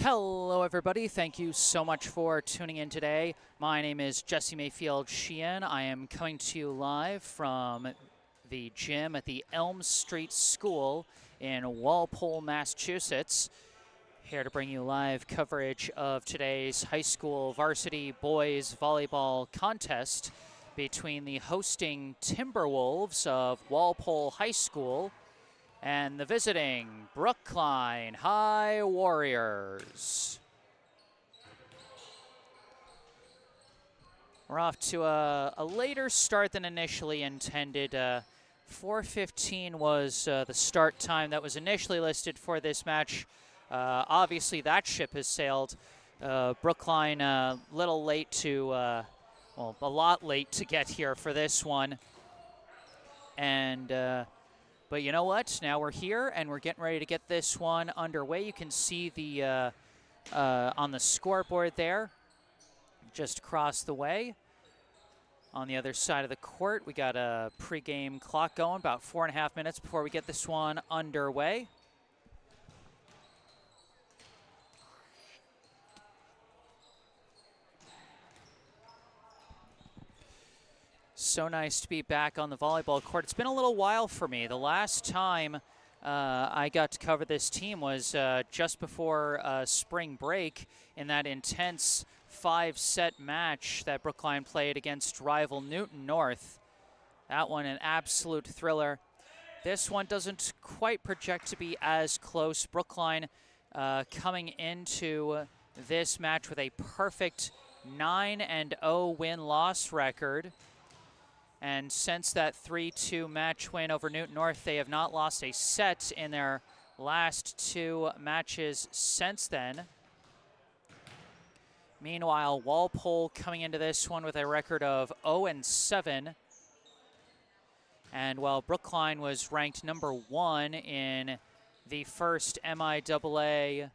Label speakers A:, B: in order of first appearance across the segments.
A: Hello, everybody. Thank you so much for tuning in today. My name is Jesse Mayfield-Sheehan. I am coming to you live from the gym at the Elm Street School in Walpole, Massachusetts. Here to bring you live coverage of today's high school varsity boys volleyball contest between the hosting Timberwolves of Walpole High School and the visiting Brookline High Warriors. We're off to a later start than initially intended. 4:15 was the start time that was initially listed for this match. Obviously, that ship has sailed. Brookline a little late to, well, a lot late to get here for this one. And but you know what? Now we're here, and we're getting ready to get this one underway. You can see the on the scoreboard there, just across the way. On the other side of the court, we got a pregame clock going, about 4.5 minutes before we get this one underway. So nice to be back on the volleyball court. It's been a little while for me. The last time I got to cover this team was just before spring break in that intense 5-set match that Brookline played against rival Newton North. That one an absolute thriller. This one doesn't quite project to be as close. Brookline coming into this match with a perfect 9-0 win-loss record. And since that 3-2 match win over Newton North, they have not lost a set in their last 2 matches since then. Meanwhile, Walpole coming into this one with a record of 0-7. And while Brookline was ranked number 1 in the first MIAA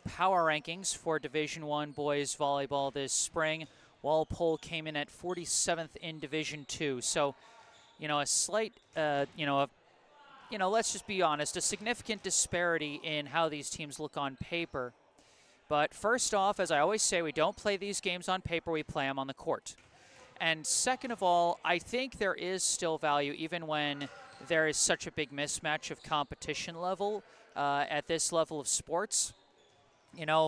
A: power rankings for Division I boys volleyball this spring, Walpole came in at 47th in Division II. So, a slight, let's just be honest, a significant disparity in how these teams look on paper. But first off, as I always say, we don't play these games on paper, we play them on the court. And second of all, I think there is still value, even when there is such a big mismatch of competition level at this level of sports.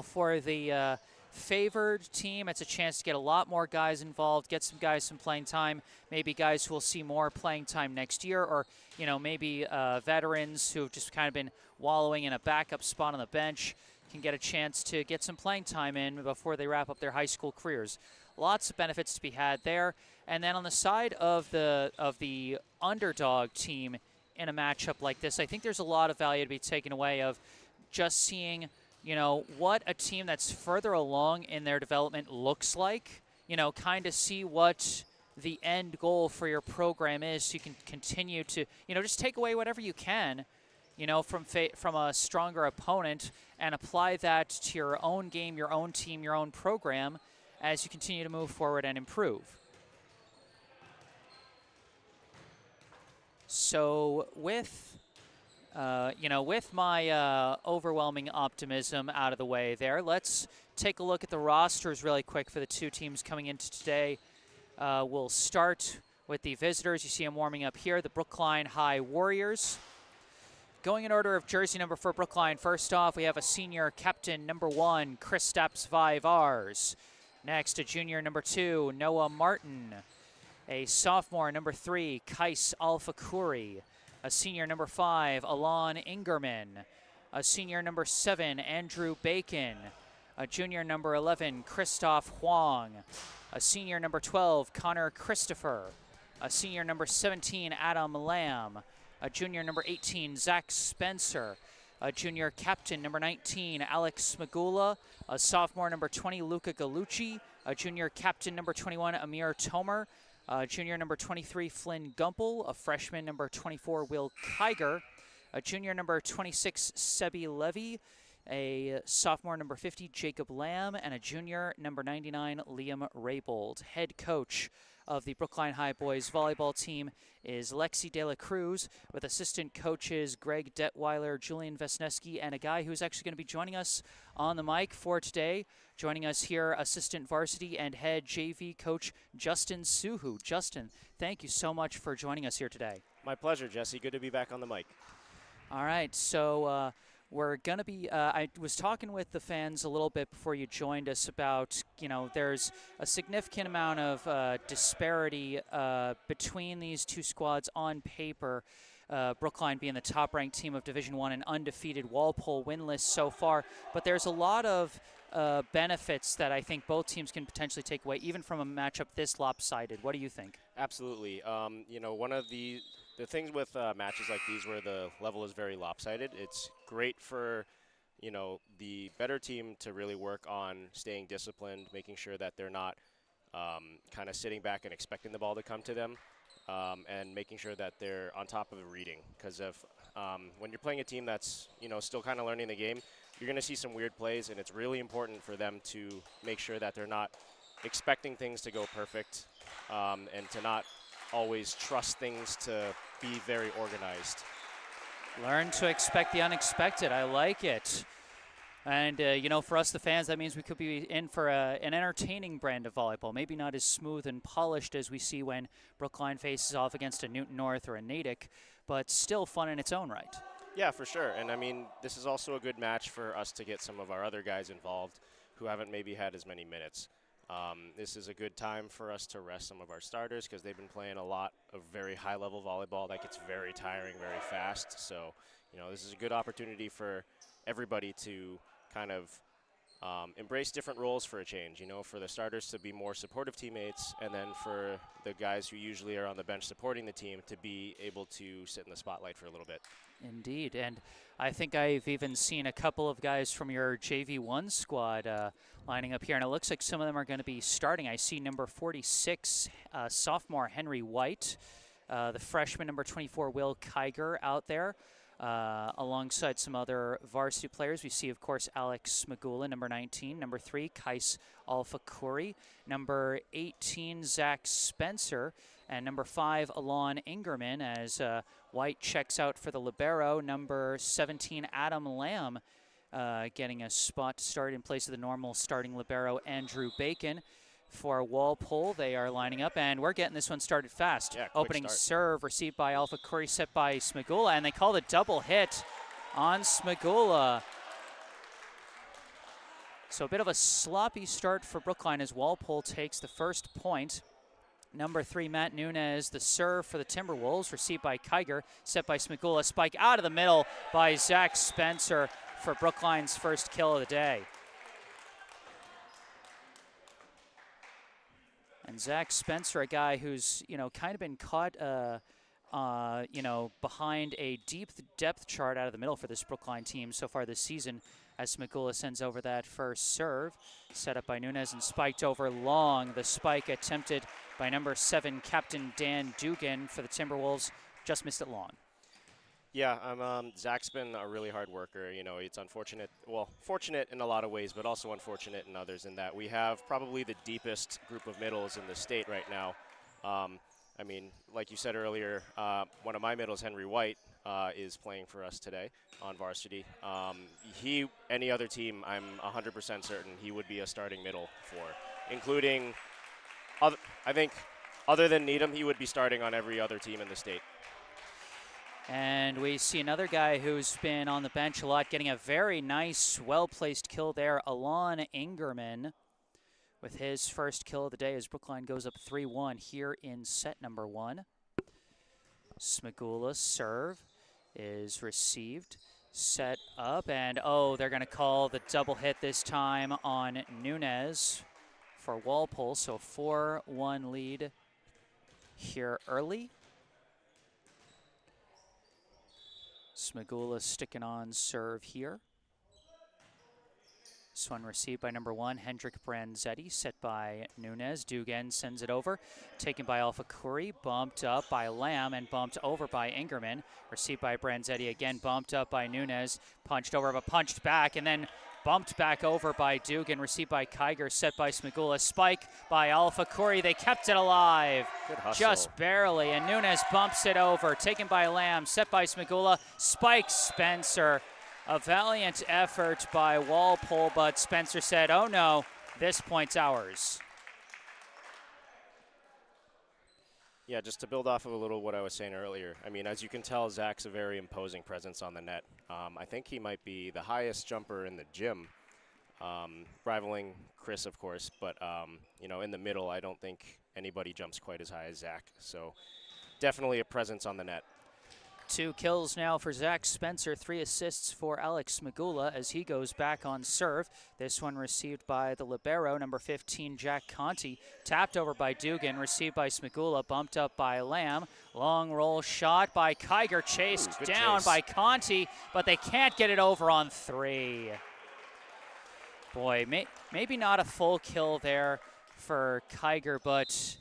A: For the favored team, it's a chance to get a lot more guys involved, get some guys some playing time, maybe guys who will see more playing time next year, or maybe veterans who have just kind of been wallowing in a backup spot on the bench can get a chance to get some playing time in before they wrap up their high school careers. Lots of benefits to be had there. And then on the side of the underdog team in a matchup like this, I think there's a lot of value to be taken away of just seeing what a team that's further along in their development looks like, kind of see what the end goal for your program is so you can continue to, just take away whatever you can, from a stronger opponent and apply that to your own game, your own team, your own program as you continue to move forward and improve. So with my overwhelming optimism out of the way there, let's take a look at the rosters really quick for the 2 teams coming into today. We'll start with the visitors. You see them warming up here, the Brookline High Warriors. Going in order of jersey number for Brookline, first off, we have a senior captain, number 1, Kristaps Vivars. Next, a junior, number 2, Noah Martin. A sophomore, number 3, Kais Alfakuri. A senior, number 5, Alon Ingerman. A senior, number 7, Andrew Bacon. A junior, number 11, Christoph Huang. A senior, number 12, Connor Christopher. A senior, number 17, Adam Lamb. A junior, number 18, Zach Spencer. A junior captain, number 19, Alex Magula. A sophomore, number 20, Luca Galucci. A junior captain, number 21, Amir Tomer. Junior number 23, Flynn Gumpel. A freshman, number 24, Will Kiger. A junior number 26, Sebi Levy. A sophomore, number 50, Jacob Lamb. And a junior, number 99, Liam Raybold. Head coach of the Brookline High boys volleyball team is Lexi De La Cruz, with assistant coaches Greg Detweiler, Julian Vesneski, and a guy who's actually going to be joining us on the mic for today. Joining us here, assistant varsity and head JV coach Justin Suhu. Justin, thank you so much for joining us here today.
B: My pleasure, Jesse. Good to be back on the mic.
A: All right, so we're going to be, I was talking with the fans a little bit before you joined us about, there's a significant amount of disparity between these two squads on paper. Brookline being the top-ranked team of Division I and undefeated, Walpole winless so far. But there's a lot of benefits that I think both teams can potentially take away, even from a matchup this lopsided. What do you think?
B: Absolutely. One of the things with matches like these where the level is very lopsided, it's great for, the better team to really work on staying disciplined, making sure that they're not kind of sitting back and expecting the ball to come to them, and making sure that they're on top of reading. Because when you're playing a team that's, still kind of learning the game, you're going to see some weird plays, and it's really important for them to make sure that they're not expecting things to go perfect, and to not always trust things to be very organized.
A: Learn to expect the unexpected. I like it. And, for us, the fans, that means we could be in for an entertaining brand of volleyball. Maybe not as smooth and polished as we see when Brookline faces off against a Newton North or a Natick, but still fun in its own right.
B: Yeah, for sure. And, this is also a good match for us to get some of our other guys involved who haven't maybe had as many minutes. This is a good time for us to rest some of our starters because they've been playing a lot of very high-level volleyball that gets very tiring very fast. So, this is a good opportunity for everybody to kind of embrace different roles for a change, for the starters to be more supportive teammates, and then for the guys who usually are on the bench supporting the team to be able to sit in the spotlight for a little bit.
A: Indeed, and I think I've even seen a couple of guys from your JV1 squad lining up here, and it looks like some of them are going to be starting. I see number 46, sophomore Henry White, the freshman number 24, Will Kiger out there, alongside some other varsity players. We see, of course, Alex Smagula, number 19, number 3, Kais Alpha-Kuri, number 18, Zach Spencer, and number 5, Alon Ingerman, as White checks out for the libero. Number 17, Adam Lamb, getting a spot to start in place of the normal starting libero, Andrew Bacon. For Walpole, they are lining up, and we're getting this one started fast.
B: Yeah,
A: opening serve received by Alpha-Kuri, set by Smagula, and they call the double hit on Smagula. So a bit of a sloppy start for Brookline as Walpole takes the first point. Number 3, Matt Nunez, the serve for the Timberwolves, received by Kiger, set by Smagula. Spike out of the middle by Zach Spencer for Brookline's first kill of the day. And Zach Spencer, a guy who's, kind of been caught, behind a deep depth chart out of the middle for this Brookline team so far this season, as Smagula sends over that first serve, set up by Nunez and spiked over long. The spike attempted by number 7, Captain Dan Dugan for the Timberwolves, just missed it long.
B: Yeah, Zach's been a really hard worker. It's unfortunate, fortunate in a lot of ways, but also unfortunate in others in that we have probably the deepest group of middles in the state right now. Like you said earlier, one of my middles, Henry White, is playing for us today on varsity. Any other team, I'm 100% certain he would be a starting middle for, including, I think, other than Needham, he would be starting on every other team in the state.
A: And we see another guy who's been on the bench a lot, getting a very nice, well-placed kill there, Alon Ingerman, with his first kill of the day as Brookline goes up 3-1 here in set number 1. Smagula's serve is received, set up, and they're going to call the double hit this time on Nunez for Walpole, so 4-1 lead here early. Smagula sticking on serve here. This one received by number 1, Hendrik Branzetti, set by Nunez. Dugan sends it over, taken by Alpha-Kuri, bumped up by Lamb and bumped over by Ingerman. Received by Branzetti, again bumped up by Nunez, punched over but punched back, and then bumped back over by Dugan, received by Kiger, set by Smigula. Spike by Alpha Curry. They kept it alive.
B: Good hustle.
A: Just barely. And Nunez bumps it over. Taken by Lamb, set by Smigula. Spike Spencer. A valiant effort by Walpole, but Spencer said, oh no, this point's ours.
B: Yeah, just to build off of a little what I was saying earlier. I mean, as you can tell, Zach's a very imposing presence on the net. I think he might be the highest jumper in the gym, rivaling Chris, of course. But, you know, in the middle, I don't think anybody jumps quite as high as Zach. So definitely a presence on the net.
A: 2 kills now for Zach Spencer, 3 assists for Alex Smigula as he goes back on serve. This one received by the libero, number 15, Jack Conti. Tapped over by Dugan, received by Smigula, bumped up by Lamb. Long roll shot by Kiger, chased down by Conti, but they can't get it over on 3. Boy, maybe not a full kill there for Kiger, but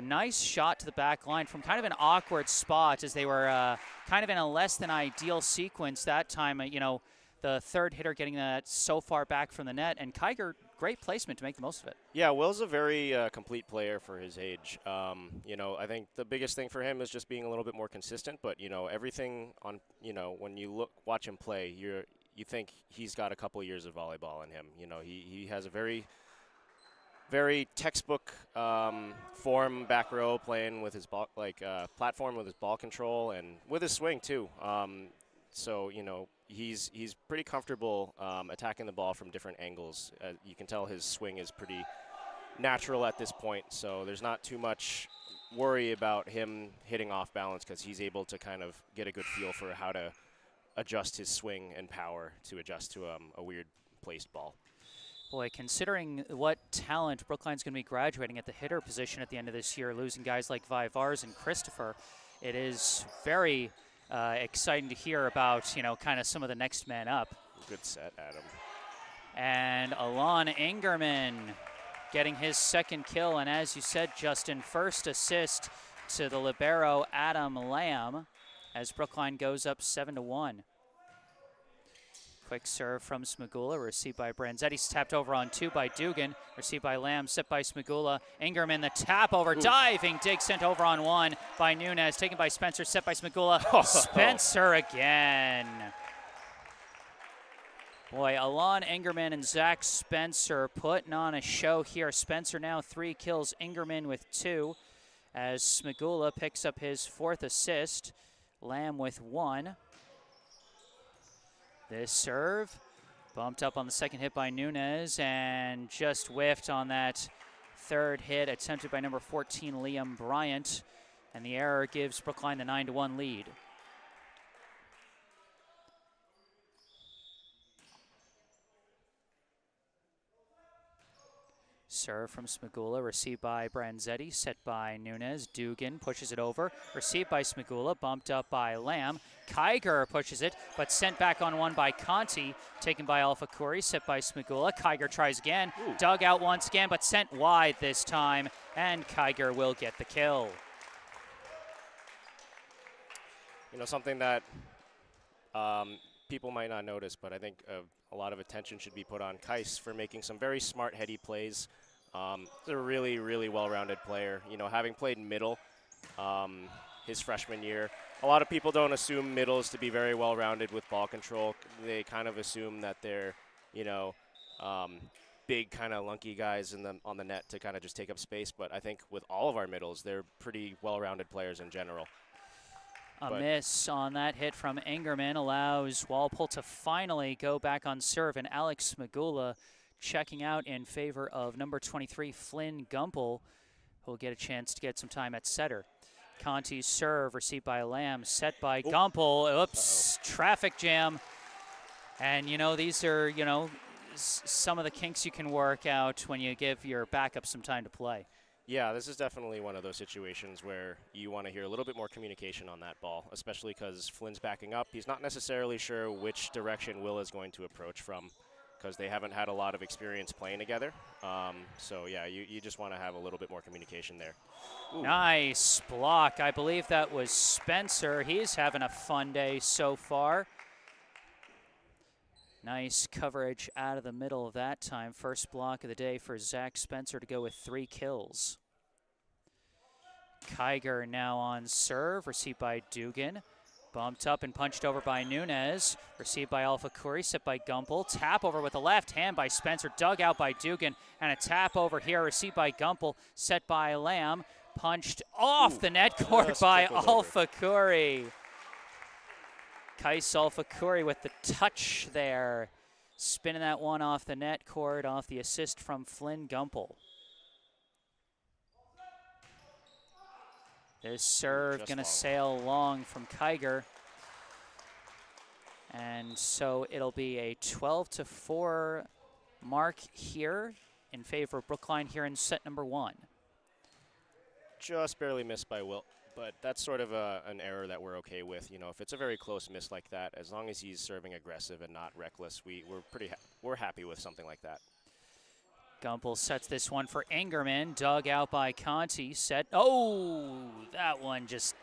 A: nice shot to the back line from kind of an awkward spot as they were kind of in a less than ideal sequence that time. You know, the third hitter getting that so far back from the net, and Kiger, great placement to make the most of it.
B: Yeah, Will's a very complete player for his age. You know, I think the biggest thing for him is just being a little bit more consistent, but, you know, everything on, you know, when you watch him play, you think he's got a couple years of volleyball in him. You know, he has a very textbook form back row, playing with his ball, platform with his ball control and with his swing too. So, you know, he's pretty comfortable attacking the ball from different angles. You can tell his swing is pretty natural at this point, so there's not too much worry about him hitting off balance because he's able to kind of get a good feel for how to adjust his swing and power to adjust to a weird placed ball.
A: Boy, considering what talent Brookline's going to be graduating at the hitter position at the end of this year, losing guys like Vivars and Christopher, it is very exciting to hear about, you know, kind of some of the next man up.
B: Good set, Adam.
A: And Alon Ingerman getting his second kill, and as you said, Justin, first assist to the libero Adam Lamb as Brookline goes up 7-1. Quick serve from Smigula, received by Branzetti's tapped over on 2 by Dugan, received by Lamb, set by Smigula. Ingerman, the tap over, diving dig sent over on 1 by Nunez, taken by Spencer, set by Smigula. Spencer again. Boy, Alon Ingerman and Zach Spencer putting on a show here. Spencer now 3 kills, Ingerman with 2, as Smigula picks up his 4th assist. Lamb with 1. This serve, bumped up on the second hit by Nunez and just whiffed on that third hit attempted by number 14, Liam Bryant. And the error gives Brookline the 9-1 lead. Serve from Smigula, received by Branzetti, set by Nunez. Dugan pushes it over, received by Smigula, bumped up by Lamb. Kiger pushes it, but sent back on 1 by Conti, taken by Alpha Curry, set by Smigula. Kiger tries again, dug out once again, but sent wide this time, and Kiger will get the kill.
B: You know, something that people might not notice, but I think a lot of attention should be put on Kais for making some very smart, heady plays. He's a really, really well-rounded player. You know, having played middle his freshman year, a lot of people don't assume middles to be very well-rounded with ball control. They kind of assume that they're, you know, big kind of lunky guys on the net to kind of just take up space. But I think with all of our middles, they're pretty well-rounded players in general.
A: A miss on that hit from Ingerman allows Walpole to finally go back on serve, and Alex Smigula checking out in favor of number 23, Flynn Gumpel, who will get a chance to get some time at setter. Conti's serve received by Lamb, set by Gumpel. Oops, traffic jam. And, you know, these are, you know, some of the kinks you can work out when you give your backup some time to play.
B: Yeah, this is definitely one of those situations where you want to hear a little bit more communication on that ball, especially because Flynn's backing up. He's not necessarily sure which direction Will is going to approach from because they haven't had a lot of experience playing together. So, yeah, you just want to have a little bit more communication there. Ooh.
A: Nice block. I believe that was Spencer. He's having a fun day so far. Nice coverage out of the middle of that time. First block of the day for Zach Spencer to go with 3 kills. Kiger now on serve, received by Dugan. Bumped up and punched over by Nunez. Received by Alpha Curry, set by Gumpel. Tap over with the left hand by Spencer, dug out by Dugan. And a tap over here, received by Gumpel, set by Lamb. Punched off the net cord by Alpha Curry. Kais Alpha Curry with the touch there. Spinning that one off the net cord, off the assist from Flynn Gumpel. This serve going to sail long from Kiger. And so it'll be a 12-4 mark here in favor of Brookline here in set number 1.
B: Just barely missed by Wilt, but that's sort of an error that we're okay with. You know, if it's a very close miss like that, as long as he's serving aggressive and not reckless, we're happy with something like that.
A: Gumpel sets this one for Ingerman, dug out by Conti, set. Oh, that one just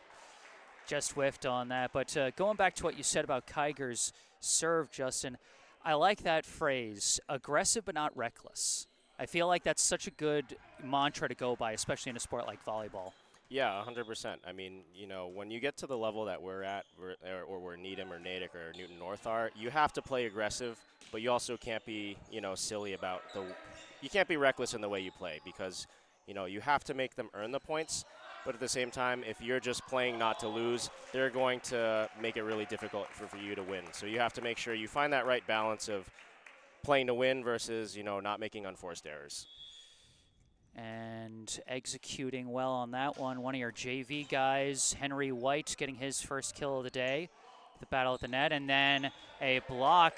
A: whiffed on that. But going back to what you said about Kiger's serve, Justin, I like that phrase, aggressive but not reckless. I feel like that's such a good mantra to go by, especially in a sport like volleyball.
B: Yeah, 100%. I mean, you know, when you get to the level that we're at, or where Needham or Natick or Newton North are, you have to play aggressive, but you also can't be, you know, silly about you can't be reckless in the way you play, because, you know, you have to make them earn the points. But at the same time, if you're just playing not to lose, they're going to make it really difficult for you to win. So you have to make sure you find that right balance of playing to win versus, you know, not making unforced errors.
A: And executing well on that one of your JV guys, Henry White, getting his first kill of the day. The battle at the net, and then a block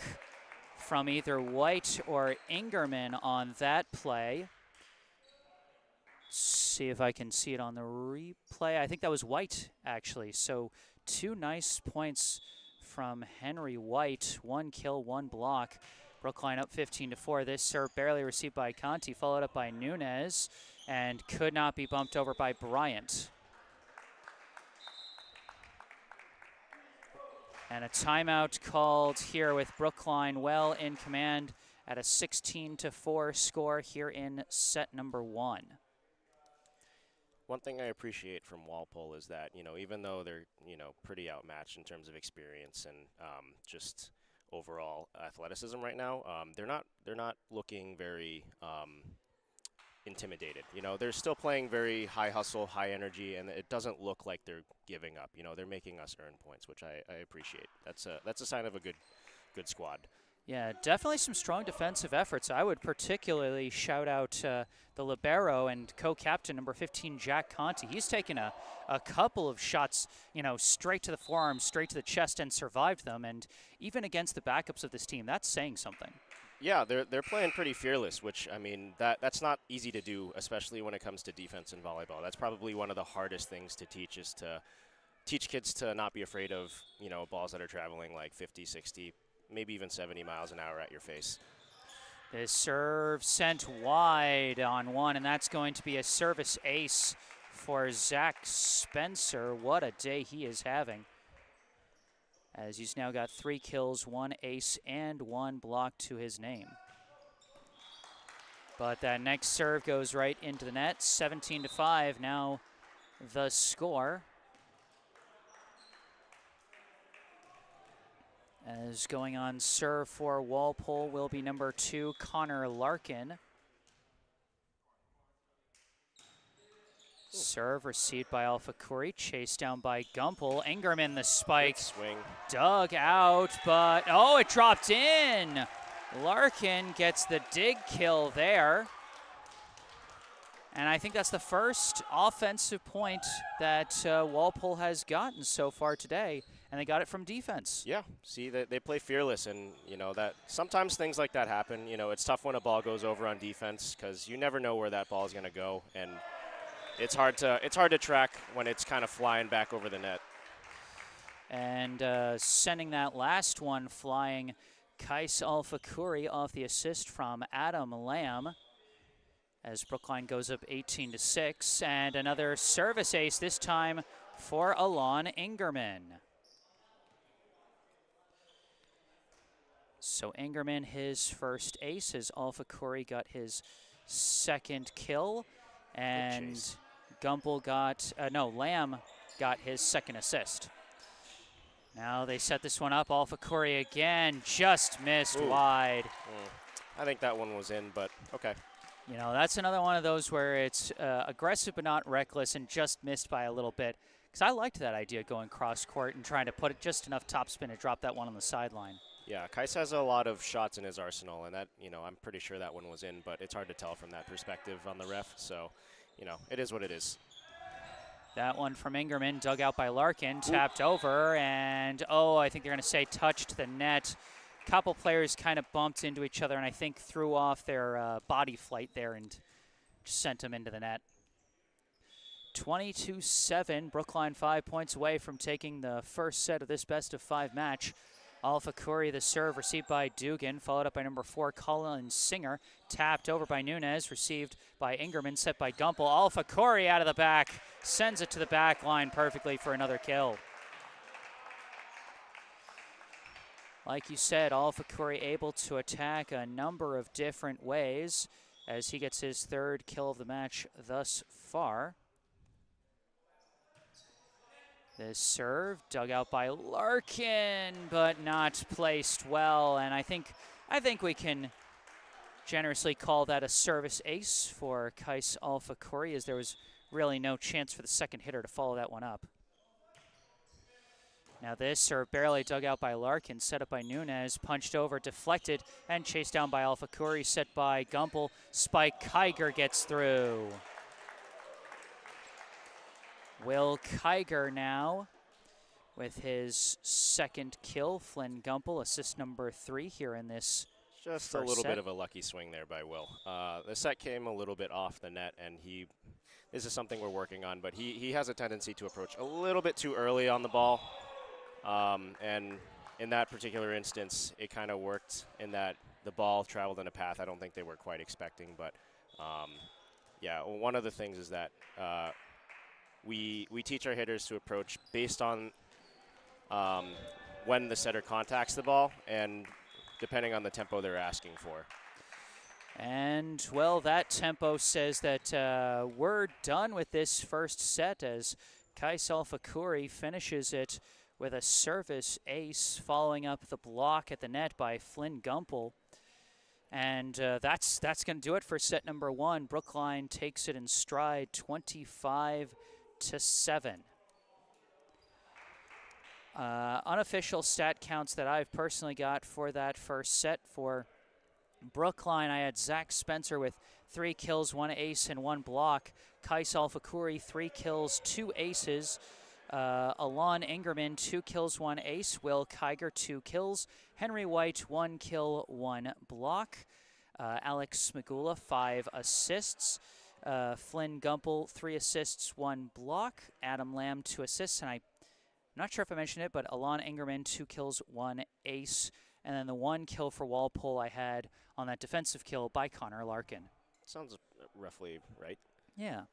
A: from either White or Ingerman on that play. See if I can see it on the replay. I think that was White, actually. So 2 nice points from Henry White. 1 kill, 1 block. Brookline up 15-4. This serve barely received by Conti, followed up by Nunez, and could not be bumped over by Bryant. And a timeout called here with Brookline well in command at a 16-4 score here in set number 1.
B: One thing I appreciate from Walpole is that, you know, even though they're, you know, pretty outmatched in terms of experience and just overall athleticism right now, they're not looking very intimidated. You know, they're still playing very high hustle, high energy, and it doesn't look like they're giving up. You know, they're making us earn points, which I appreciate. That's a sign of a good squad.
A: Yeah, definitely some strong defensive efforts. I would particularly shout out the libero and co-captain number 15, Jack Conti. He's taken a couple of shots, you know, straight to the forearm, straight to the chest, and survived them. And even against the backups of this team, that's saying something.
B: Yeah, they're playing pretty fearless, which, I mean, that's not easy to do, especially when it comes to defense in volleyball. That's probably one of the hardest things to teach, is to teach kids to not be afraid of, you know, balls that are traveling like 50, 60, maybe even 70 miles an hour at your face.
A: This serve sent wide on one, and that's going to be a service ace for Zach Spencer. What a day he is having, as he's now got 3 kills, 1 ace, and 1 block to his name. But that next serve goes right into the net. 17-5 now the score. As going on serve for Walpole will be number 2, Connor Larkin. Serve received by Alpha Curry, chased down by Gumpel. Ingerman the spike.
B: Good swing.
A: Dug out, but oh, it dropped in. Larkin gets the dig kill there. And I think that's the first offensive point that Walpole has gotten so far today, and they got it from defense.
B: Yeah, see, they play fearless, and, you know, that sometimes things like that happen. You know, it's tough when a ball goes over on defense, because you never know where that ball is going to go, and it's hard to track when it's kind of flying back over the net.
A: And sending that last one flying, Kais Alpha Curry off the assist from Adam Lamb, as Brookline goes up 18-6, and another service ace, this time for Alon Ingerman. So Ingerman, his first ace, as Alpha Corey got his second kill, and Gumpel got, Lamb got his second assist. Now they set this one up. Alpha Corey again, just missed wide.
B: I think that one was in, but okay.
A: You know, that's another one of those where it's aggressive but not reckless and just missed by a little bit. Because I liked that idea, going cross court and trying to put it just enough topspin to drop that one on the sideline.
B: Yeah, Kais has a lot of shots in his arsenal, and that, I'm pretty sure that one was in, but it's hard to tell from that perspective on the ref. So, it is what it is.
A: That one from Ingerman, dug out by Larkin, tapped over, and I think they're going to say touched the net. Couple players kind of bumped into each other and I think threw off their body flight there and just sent them into the net. 22-7, Brookline 5 points away from taking the first set of this best-of-5 match. Alpha Curry, the serve, received by Dugan, followed up by number 4, Colin Singer. Tapped over by Nunez, received by Ingerman, set by Gumpel. Alpha Curry out of the back, sends it to the back line perfectly for another kill. Like you said, Alpha Curry able to attack a number of different ways as he gets his third kill of the match thus far. This serve dug out by Larkin, but not placed well. And I think we can generously call that a service ace for Kais Alpha Curry, as there was really no chance for the second hitter to follow that one up. Now this serve barely dug out by Larkin, set up by Nunez, punched over, deflected, and chased down by Alpha Curry, set by Gumpel. Spike Kiger gets through. Will Kiger now with his second kill. Flynn Gumpel, assist number 3 here in this
B: Just a little bit of a lucky swing there by Will. The set came a little bit off the net, and this is something we're working on, but he has a tendency to approach a little bit too early on the ball. And in that particular instance, it kind of worked in that the ball traveled in a path I don't think they were quite expecting. But, yeah, one of the things is that we teach our hitters to approach based on when the setter contacts the ball and depending on the tempo they're asking for.
A: And, well, that tempo says that we're done with this first set as Kais Alpha Curry finishes it with a service ace, following up the block at the net by Flynn Gumpel. And that's going to do it for set number 1. Brookline takes it in stride, 25-7. Unofficial stat counts that I've personally got for that first set for Brookline, I had Zach Spencer with 3 kills, 1 ace, and 1 block. Kais Alpha Curry, 3 kills, 2 aces. Alon Ingerman, 2 kills, 1 ace. Will Kiger, 2 kills. Henry White, 1 kill, 1 block. Alex Smigula, 5 assists. Flynn Gumpel, 3 assists, 1 block. Adam Lamb, 2 assists. And I'm not sure if I mentioned it, but Alon Ingerman, 2 kills, 1 ace. And then the 1 kill for Walpole I had on that defensive kill by Connor Larkin.
B: Sounds roughly right.
A: Yeah.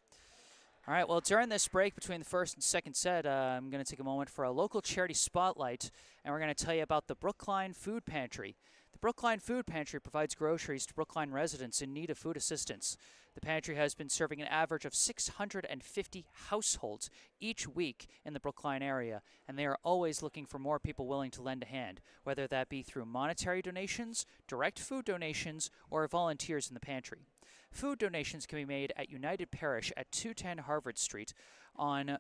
A: All right, well, during this break between the first and second set, I'm going to take a moment for a local charity spotlight, and we're going to tell you about the Brookline Food Pantry. The Brookline Food Pantry provides groceries to Brookline residents in need of food assistance. The pantry has been serving an average of 650 households each week in the Brookline area, and they are always looking for more people willing to lend a hand, whether that be through monetary donations, direct food donations, or volunteers in the pantry. Food donations can be made at United Parish at 210 Harvard Street in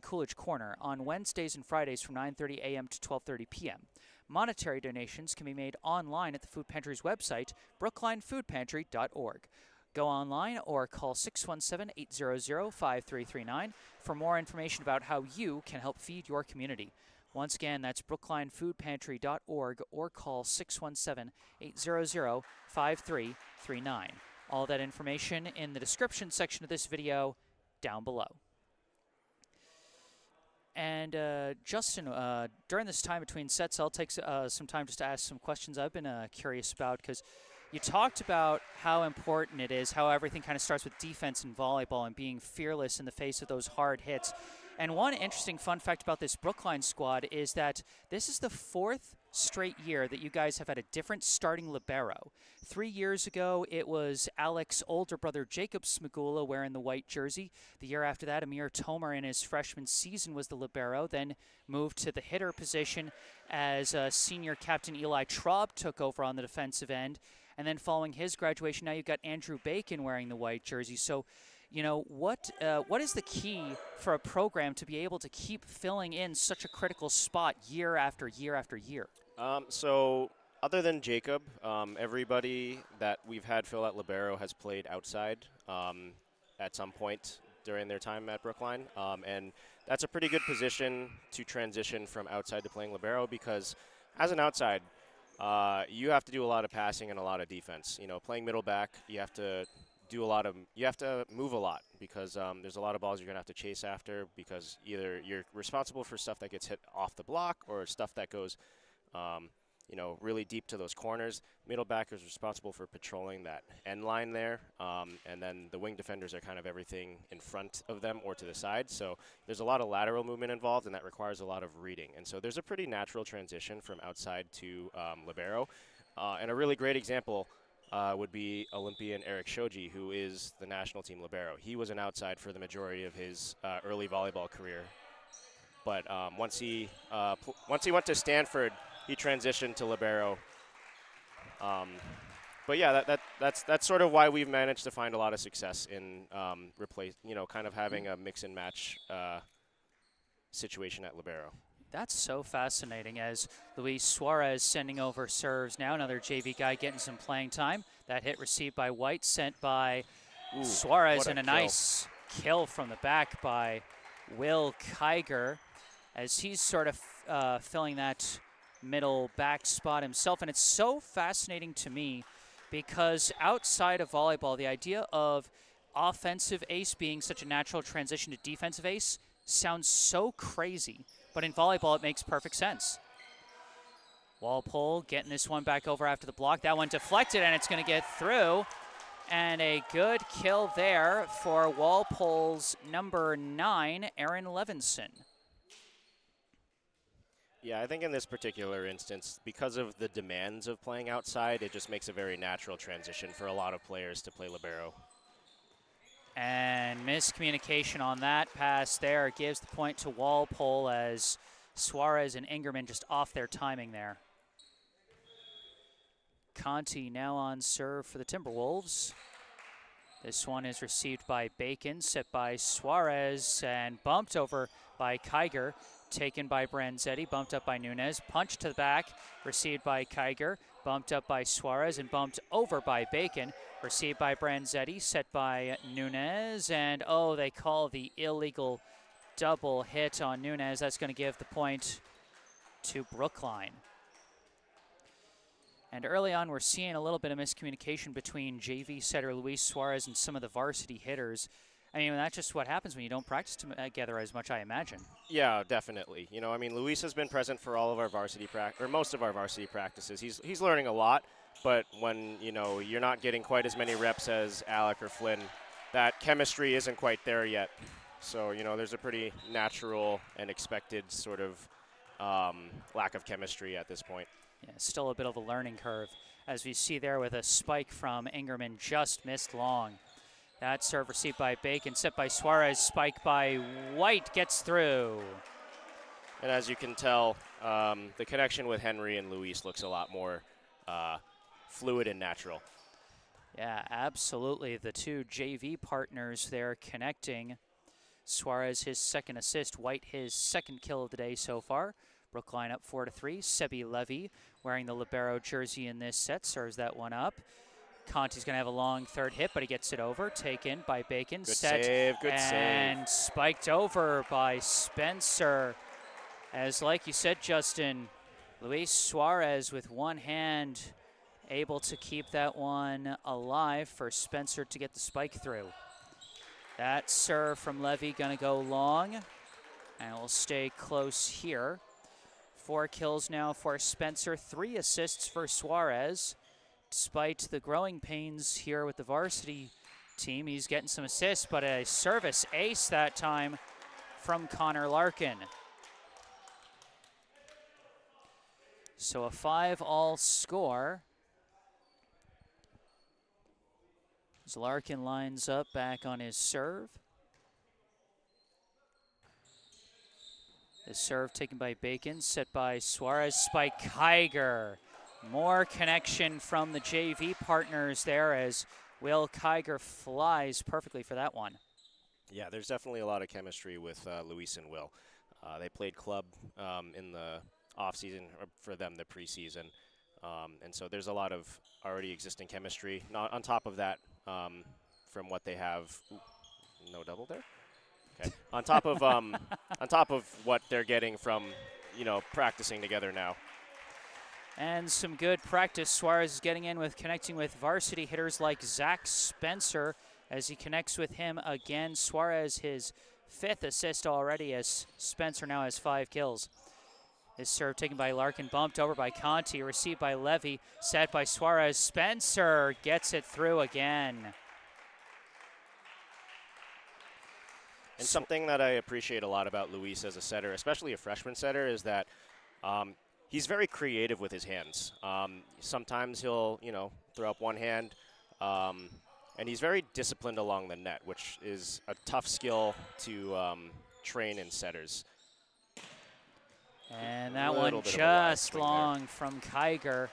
A: Coolidge Corner on Wednesdays and Fridays from 9:30 a.m. to 12:30 p.m. Monetary donations can be made online at the food pantry's website, brooklinefoodpantry.org. Go online or call 617-800-5339 for more information about how you can help feed your community. Once again, that's brooklinefoodpantry.org or call 617-800-5339. All that information in the description section of this video down below. And Justin, during this time between sets, I'll take some time just to ask some questions I've been curious about, because you talked about how important it is, how everything kind of starts with defense in volleyball and being fearless in the face of those hard hits. And one interesting fun fact about this Brookline squad is that this is the 4th straight year that you guys have had a different starting libero. 3 years ago, it was Alex's older brother Jacob Smagula wearing the white jersey. The year after that, Amir Tomer in his freshman season was the libero, then moved to the hitter position as senior captain Eli Traub took over on the defensive end. And then following his graduation, now you've got Andrew Bacon wearing the white jersey. So, you know, what is the key for a program to be able to keep filling in such a critical spot year after year after year?
B: So other than Jacob, everybody that we've had fill out libero has played outside at some point during their time at Brookline. And that's a pretty good position to transition from outside to playing libero, because as an outside, you have to do a lot of passing and a lot of defense. You know, playing middle back, you have to move a lot, because there's a lot of balls you're going to have to chase after, because either you're responsible for stuff that gets hit off the block or stuff that goes, you know, really deep to those corners. Middle back is responsible for patrolling that end line there, and then the wing defenders are kind of everything in front of them or to the side. So there's a lot of lateral movement involved, and that requires a lot of reading. And so there's a pretty natural transition from outside to libero. And a really great example would be Olympian Eric Shoji, who is the national team libero. He was an outside for the majority of his early volleyball career. But once he went to Stanford, he transitioned to libero. But yeah, that's sort of why we've managed to find a lot of success in kind of having a mix and match situation at libero.
A: That's so fascinating, as Luis Suarez sending over serves now. Another JV guy getting some playing time. That hit received by White, sent by Suarez, and a nice kill from the back by Will Kiger, as he's sort of filling that middle back spot himself. And it's so fascinating to me, because outside of volleyball, the idea of offensive ace being such a natural transition to defensive ace sounds so crazy. But in volleyball, it makes perfect sense. Walpole getting this one back over after the block. That one deflected, and it's going to get through. And a good kill there for Walpole's number 9, Aaron Levinson.
B: Yeah, I think in this particular instance, because of the demands of playing outside, it just makes a very natural transition for a lot of players to play libero.
A: And miscommunication on that pass there gives the point to Walpole, as Suarez and Ingerman just off their timing there. Conti now on serve for the Timberwolves. This one is received by Bacon, set by Suarez, and bumped over by Kiger. Taken by Branzetti, bumped up by Nunez, punched to the back, received by Kiger, bumped up by Suarez, and bumped over by Bacon. Received by Branzetti, set by Nunez, and they call the illegal double hit on Nunez. That's going to give the point to Brookline. And early on, we're seeing a little bit of miscommunication between JV setter Luis Suarez and some of the varsity hitters. I mean, that's just what happens when you don't practice together as much, I imagine.
B: Yeah, definitely. You know, I mean, Luis has been present for all of our varsity or most of our varsity practices. He's learning a lot, but when, you know, you're not getting quite as many reps as Alec or Flynn, that chemistry isn't quite there yet. So, you know, there's a pretty natural and expected sort of lack of chemistry at this point.
A: Yeah, still a bit of a learning curve, as we see there with a spike from Ingerman, just missed long. That serve received by Bacon, set by Suarez, spike by White, gets through.
B: And as you can tell, the connection with Henry and Luis looks a lot more fluid and natural.
A: Yeah, absolutely. The two JV partners there connecting. Suarez his second assist, White his second kill of the day so far. Brookline up 4-3. Sebi Levy wearing the libero jersey in this set serves that one up. Conti's going to have a long third hit, but he gets it over. Taken by Bacon.
B: Good save, good save.
A: And spiked over by Spencer. As like you said, Justin, Luis Suarez with one hand able to keep that one alive for Spencer to get the spike through. That serve from Levy going to go long, and will stay close here. 4 kills now for Spencer, 3 assists for Suarez. Despite the growing pains here with the varsity team, he's getting some assists, but a service ace that time from Connor Larkin. So a 5-all score. As Larkin lines up back on his serve. The serve taken by Bacon, set by Suarez, spike Kiger. More connection from the JV partners there as Will Kiger flies perfectly for that one.
B: Yeah, there's definitely a lot of chemistry with Luis and Will. They played club in the offseason, or for them, the preseason. And so there's a lot of already existing chemistry. Not on top of that, from what they have. Ooh, no double there? Okay. On top of what they're getting from, practicing together now.
A: And some good practice. Suarez is getting in with connecting with varsity hitters like Zach Spencer as he connects with him again. Suarez, his 5th assist already, as Spencer now has 5 kills. This serve taken by Larkin, bumped over by Conti, received by Levy, set by Suarez. Spencer gets it through again.
B: And something that I appreciate a lot about Luis as a setter, especially a freshman setter, is that he's very creative with his hands. Sometimes he'll, throw up one hand, and he's very disciplined along the net, which is a tough skill to train in setters.
A: And that one just long from Kiger.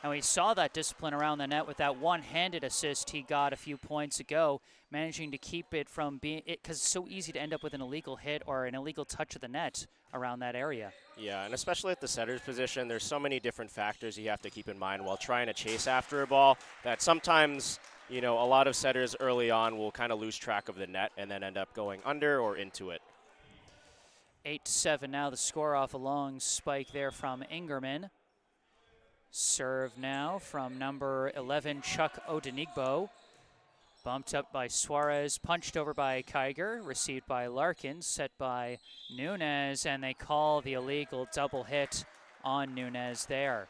A: And we saw that discipline around the net with that one-handed assist he got a few points ago, managing to keep it from being, because it's so easy to end up with an illegal hit or an illegal touch of the net around that area.
B: Yeah, and especially at the setter's position, there's so many different factors you have to keep in mind while trying to chase after a ball that sometimes, a lot of setters early on will kind of lose track of the net and then end up going under or into it.
A: 8-7 now, the score off a long spike there from Ingerman. Serve now from number 11, Chuck Odenigbo. Bumped up by Suarez, punched over by Kiger, received by Larkin, set by Nunez, and they call the illegal double hit on Nunez there.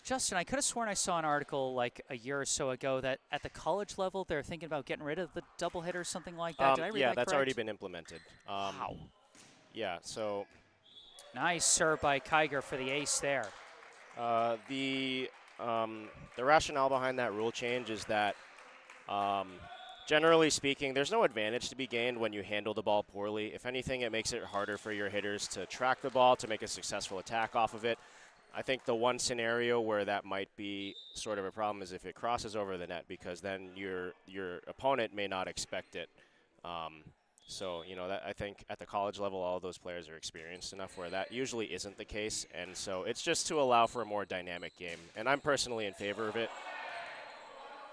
A: Justin, I could have sworn I saw an article like a year or so ago that at the college level they're thinking about getting rid of the double hit or something like that. Did I read that
B: that's
A: correct?
B: already been implemented.
A: Wow.
B: Yeah, so.
A: Nice serve by Kiger for the ace there.
B: The rationale behind that rule change is that, generally speaking, there's no advantage to be gained when you handle the ball poorly. If anything, it makes it harder for your hitters to track the ball, to make a successful attack off of it. I think the one scenario where that might be sort of a problem is if it crosses over the net, because then your opponent may not expect it. So, that I think at the college level, all of those players are experienced enough where that usually isn't the case. And so it's just to allow for a more dynamic game. And I'm personally in favor of it.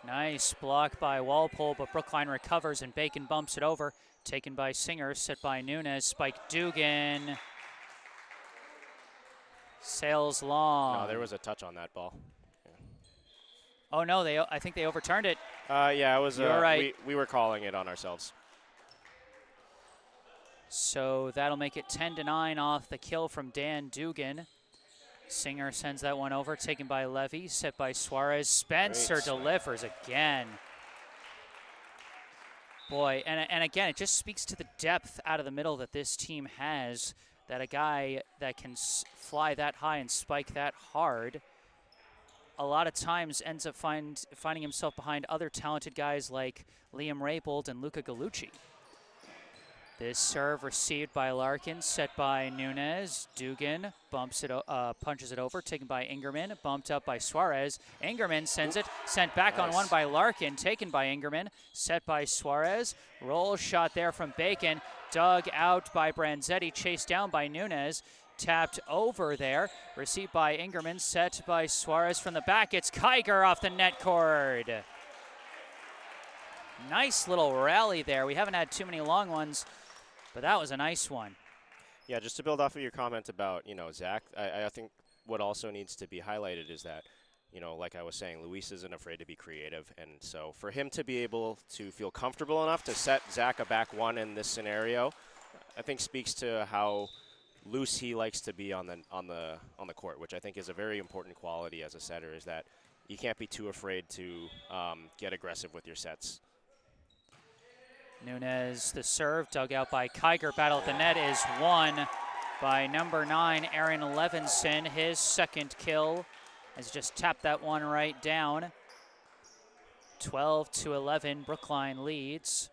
A: Nice block by Walpole, but Brookline recovers and Bacon bumps it over. Taken by Singer, set by Nunez, spike Dugan. Sails long.
B: No, there was a touch on that ball. Yeah.
A: Oh, no, I think they overturned it.
B: Yeah, it was.
A: You're right.
B: We were calling it on ourselves.
A: So that'll make it 10-9 off the kill from Dan Dugan. Singer sends that one over, taken by Levy, set by Suarez. Spencer delivers again. Boy, and again, it just speaks to the depth out of the middle that this team has, that a guy that can fly that high and spike that hard a lot of times ends up finding himself behind other talented guys like Liam Raybould and Luca Gallucci. This serve received by Larkin, set by Nunez. Dugan punches it over, taken by Ingerman, bumped up by Suarez. Ingerman sends it, sent back on one by Larkin, taken by Ingerman, set by Suarez. Roll shot there from Bacon, dug out by Branzetti, chased down by Nunez. Tapped over there, received by Ingerman, set by Suarez from the back. It's Kiger off the net cord. Nice little rally there. We haven't had too many long ones, but that was a nice one.
B: Yeah, just to build off of your comment about, Zach, I think what also needs to be highlighted is that, like I was saying, Luis isn't afraid to be creative. And so for him to be able to feel comfortable enough to set Zach a back one in this scenario, I think speaks to how loose he likes to be on the court, which I think is a very important quality as a setter, is that you can't be too afraid to get aggressive with your sets.
A: Nunez, the serve, dug out by Kiger, battle at the net is won by number 9, Aaron Levinson, his second kill. Has just tapped that one right down. 12-11, Brookline leads.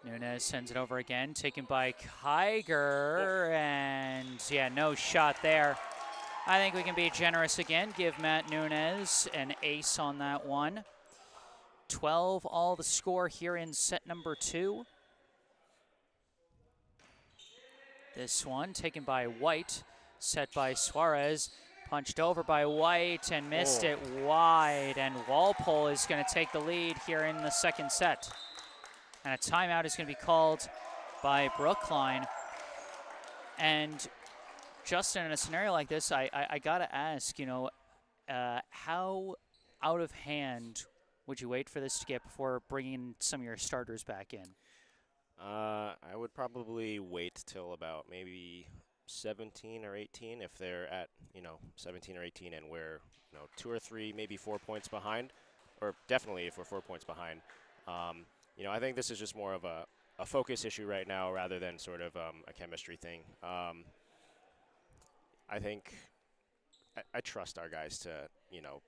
A: Nunez sends it over again, taken by Kiger, and yeah, no shot there. I think we can be generous again, give Matt Nunez an ace on that one. 12 all the score here in set number 2. This one taken by White, set by Suarez, punched over by White and missed it wide, and Walpole is going to take the lead here in the second set. And a timeout is going to be called by Brookline. And Justin, in a scenario like this, I got to ask, you know, how out of hand would you wait for this to get before bringing some of your starters back in?
B: I would probably wait till about maybe 17 or 18 if they're at, 17 or 18 and we're, 2 or 3, maybe 4 points behind, or definitely if we're 4 points behind. I think this is just more of a focus issue right now rather than sort of a chemistry thing. I think I trust our guys to,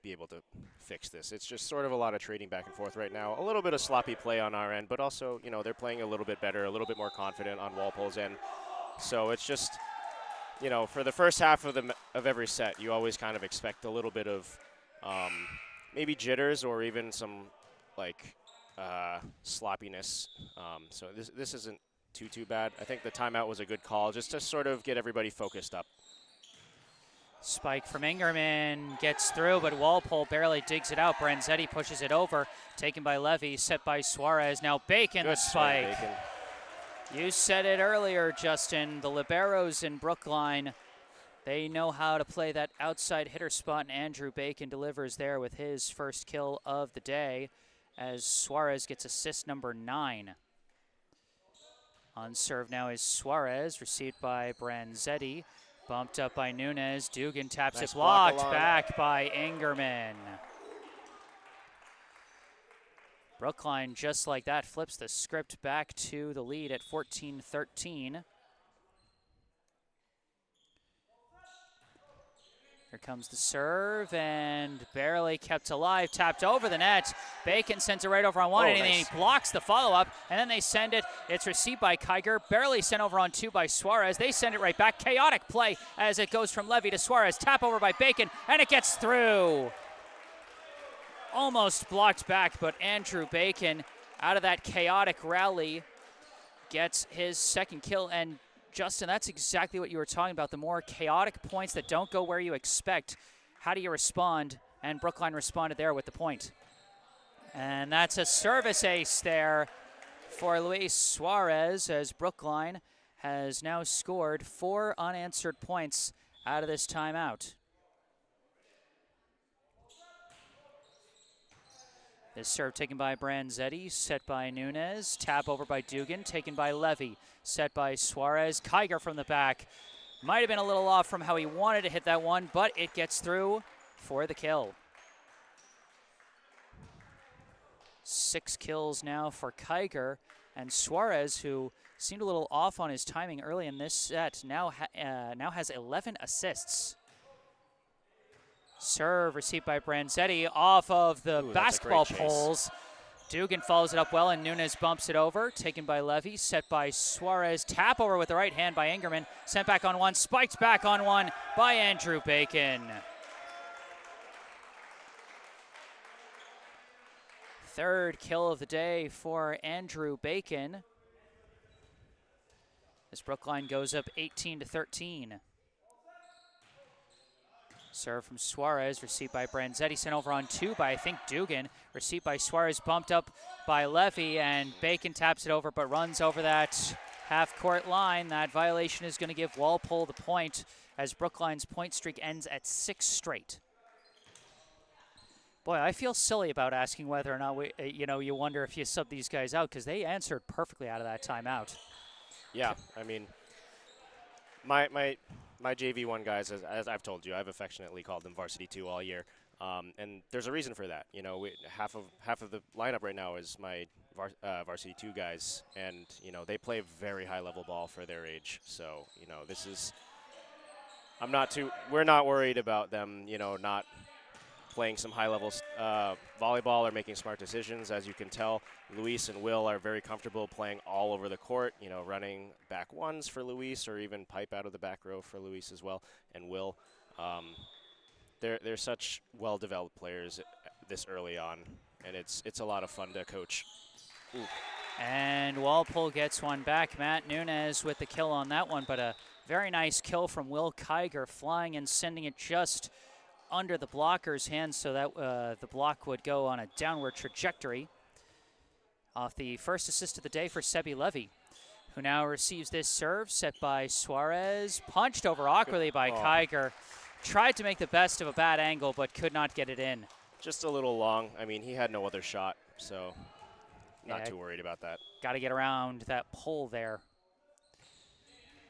B: be able to fix this. It's just sort of a lot of trading back and forth right now. A little bit of sloppy play on our end, but also, they're playing a little bit better, a little bit more confident on Walpole's end. So it's just, for the first half of every set, you always kind of expect a little bit of maybe jitters or even some, sloppiness. So this isn't too bad. I think the timeout was a good call just to sort of get everybody focused up.
A: Spike from Ingerman gets through, but Walpole barely digs it out. Branzetti pushes it over, taken by Levy, set by Suarez. Now Bacon the spike.
B: Bacon.
A: You said it earlier, Justin. The liberos in Brookline, they know how to play that outside hitter spot, and Andrew Bacon delivers there with his first kill of the day as Suarez gets assist number 9. On serve now is Suarez, received by Branzetti. Bumped up by Nunez. Dugan taps it, blocked back by Ingerman. Brookline, just like that, flips the script back to the lead at 14-13. Here comes the serve, and barely kept alive, tapped over the net. Bacon sends it right over on one, and
B: nice.
A: he blocks the follow-up, and then they send it. It's received by Kiger, barely sent over on 2 by Suarez. They send it right back. Chaotic play as it goes from Levy to Suarez. Tap over by Bacon, and it gets through. Almost blocked back, but Andrew Bacon, out of that chaotic rally, gets his second kill. And Justin, that's exactly what you were talking about. The more chaotic points that don't go where you expect, how do you respond? And Brookline responded there with the point. And that's a service ace there for Luis Suarez, as Brookline has now scored 4 unanswered points out of this timeout. This serve taken by Branzetti, set by Nunez. Tap over by Dugan, taken by Levy. Set by Suarez. Kiger from the back. Might have been a little off from how he wanted to hit that one, but it gets through for the kill. 6 kills now for Kiger. And Suarez, who seemed a little off on his timing early in this set, now has 11 assists. Serve received by Branzetti off of the basketball poles. Dugan follows it up well, and Nunez bumps it over. Taken by Levy, set by Suarez. Tap over with the right hand by Ingerman. Sent back on one, spiked back on one by Andrew Bacon. Third kill of the day for Andrew Bacon. As Brookline goes up 18-13. Serve from Suarez, received by Branzetti, sent over on 2 by, I think, Dugan. Received by Suarez, bumped up by Levy, and Bacon taps it over, but runs over that half-court line. That violation is going to give Walpole the point, as Brookline's point streak ends at 6 straight. Boy, I feel silly about asking whether or not you wonder if you sub these guys out, because they answered perfectly out of that timeout.
B: Yeah, I mean, my JV1 guys, as I've told you, I've affectionately called them Varsity 2 all year, and there's a reason for that. Half of the lineup right now is my varsity 2 guys, and they play very high level ball for their age. So this is we're not worried about them not playing some high level volleyball or making smart decisions. As you can tell, Luis and Will are very comfortable playing all over the court, running back ones for Luis, or even pipe out of the back row for Luis as well, and Will. They're such well-developed players this early on, and it's a lot of fun to coach. Ooh.
A: And Walpole gets one back. Matt Nunez with the kill on that one, but a very nice kill from Will Kiger, flying and sending it just under the blocker's hands so that the block would go on a downward trajectory. Off the first assist of the day for Sebi Levy, who now receives this serve, set by Suarez, punched over awkwardly by Kiger. Tried to make the best of a bad angle, but could not get it in.
B: Just a little long. I mean, he had no other shot, so not too worried about that.
A: Got to get around that pole there.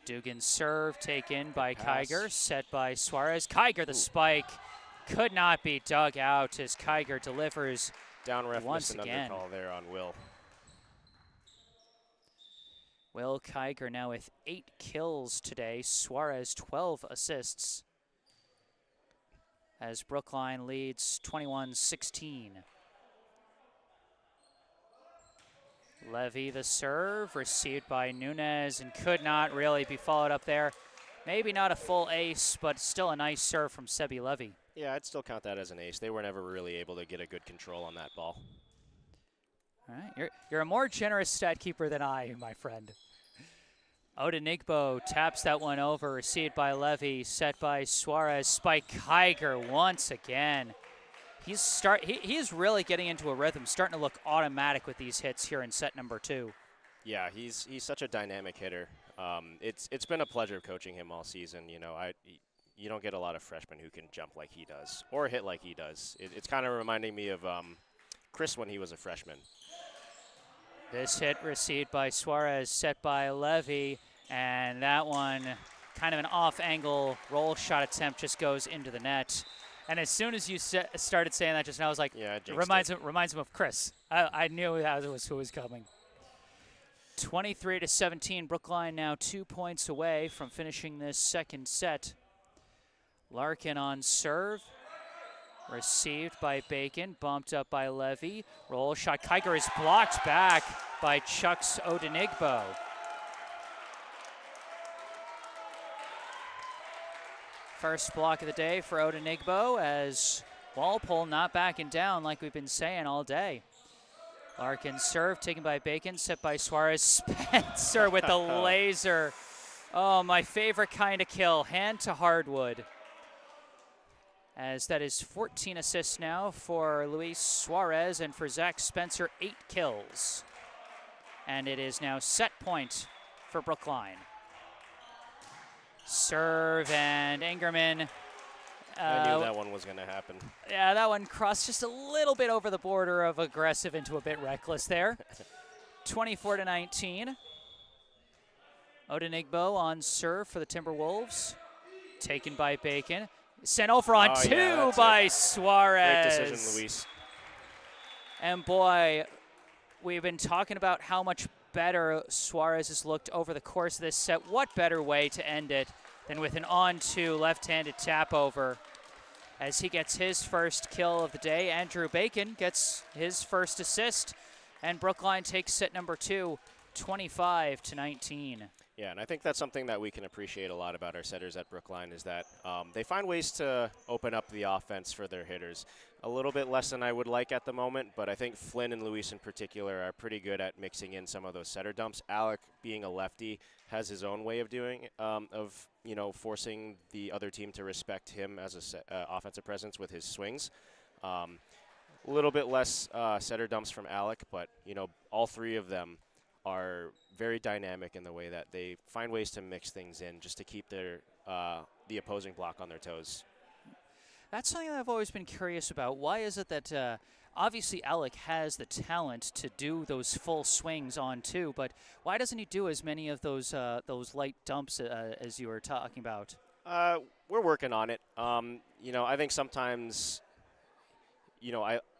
A: Dugan's serve taken by Kiger, set by Suarez. Kiger, the spike, could not be dug out as Kiger delivers
B: down ref
A: once
B: missed an
A: again.
B: undercall there on Will.
A: Will Kiger now with 8 kills today. Suarez 12 assists as Brookline leads 21-16. Levy the serve, received by Nunez, and could not really be followed up there. Maybe not a full ace, but still a nice serve from Sebi Levy.
B: Yeah, I'd still count that as an ace. They were never really able to get a good control on that ball.
A: All right, you're a more generous stat keeper than I, my friend. Odenigbo taps that one over, received by Levy, set by Suarez. Spike Kiger once again. He is really getting into a rhythm, starting to look automatic with these hits here in set number 2.
B: Yeah, he's such a dynamic hitter. It's been a pleasure coaching him all season. You don't get a lot of freshmen who can jump like he does or hit like he does. It's kind of reminding me of Chris when he was a freshman.
A: This hit received by Suarez, set by Levy, and that one, kind of an off-angle roll shot attempt, just goes into the net. And as soon as you started saying that just now, I was like,
B: yeah,
A: it reminds him of Chris. I knew that was who was coming. 23-17, Brookline now 2 points away from finishing this second set. Larkin on serve, received by Bacon, bumped up by Levy. Roll shot, Kiger is blocked back by Chuck's Odenigbo. First block of the day for Odenigbo as Walpole not backing down like we've been saying all day. Larkin serve taken by Bacon, set by Suarez. Spencer with the laser. Oh, my favorite kind of kill, hand to hardwood. As that is 14 assists now for Luis Suarez, and for Zach Spencer, 8 kills. And it is now set point for Brookline. Serve and Ingerman.
B: I knew that one was going to happen.
A: Yeah, that one crossed just a little bit over the border of aggressive into a bit reckless there. 24-19. Odenigbo on serve for the Timberwolves. Taken by Bacon. Sent over on two by Suarez.
B: Great decision, Luis.
A: And boy, we've been talking about how much better Suarez has looked over the course of this set. What better way to end it than with an on-2 left-handed tap over as he gets his first kill of the day. Andrew Bacon gets his first assist, and Brookline takes set number 2, 25-19.
B: Yeah, and I think that's something that we can appreciate a lot about our setters at Brookline is that they find ways to open up the offense for their hitters. A little bit less than I would like at the moment, but I think Flynn and Luis in particular are pretty good at mixing in some of those setter dumps. Alec, being a lefty, has his own way of doing forcing the other team to respect him as a offensive presence with his swings. A little bit less setter dumps from Alec, but all three of them are very dynamic in the way that they find ways to mix things in just to keep their the opposing block on their toes.
A: That's something that I've always been curious about. Why is it that obviously Alec has the talent to do those full swings on 2, but why doesn't he do as many of those light dumps as you were talking about?
B: We're working on it. I think sometimes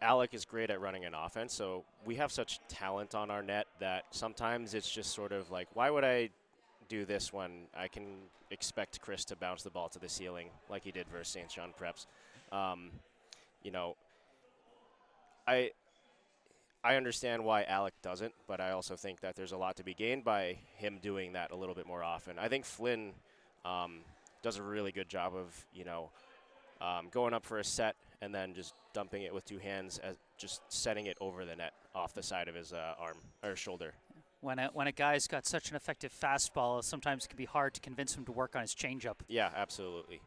B: Alec is great at running an offense, so we have such talent on our net that sometimes it's just sort of like, why would I do this when I can expect Chris to bounce the ball to the ceiling like he did versus St. John Preps? You know, I understand why Alec doesn't, but I also think that there's a lot to be gained by him doing that a little bit more often. I think Flynn does a really good job of, going up for a set and then just dumping it with two hands, as just setting it over the net off the side of his arm or shoulder.
A: When a guy's got such an effective fastball, sometimes it can be hard to convince him to work on his changeup.
B: Yeah, absolutely.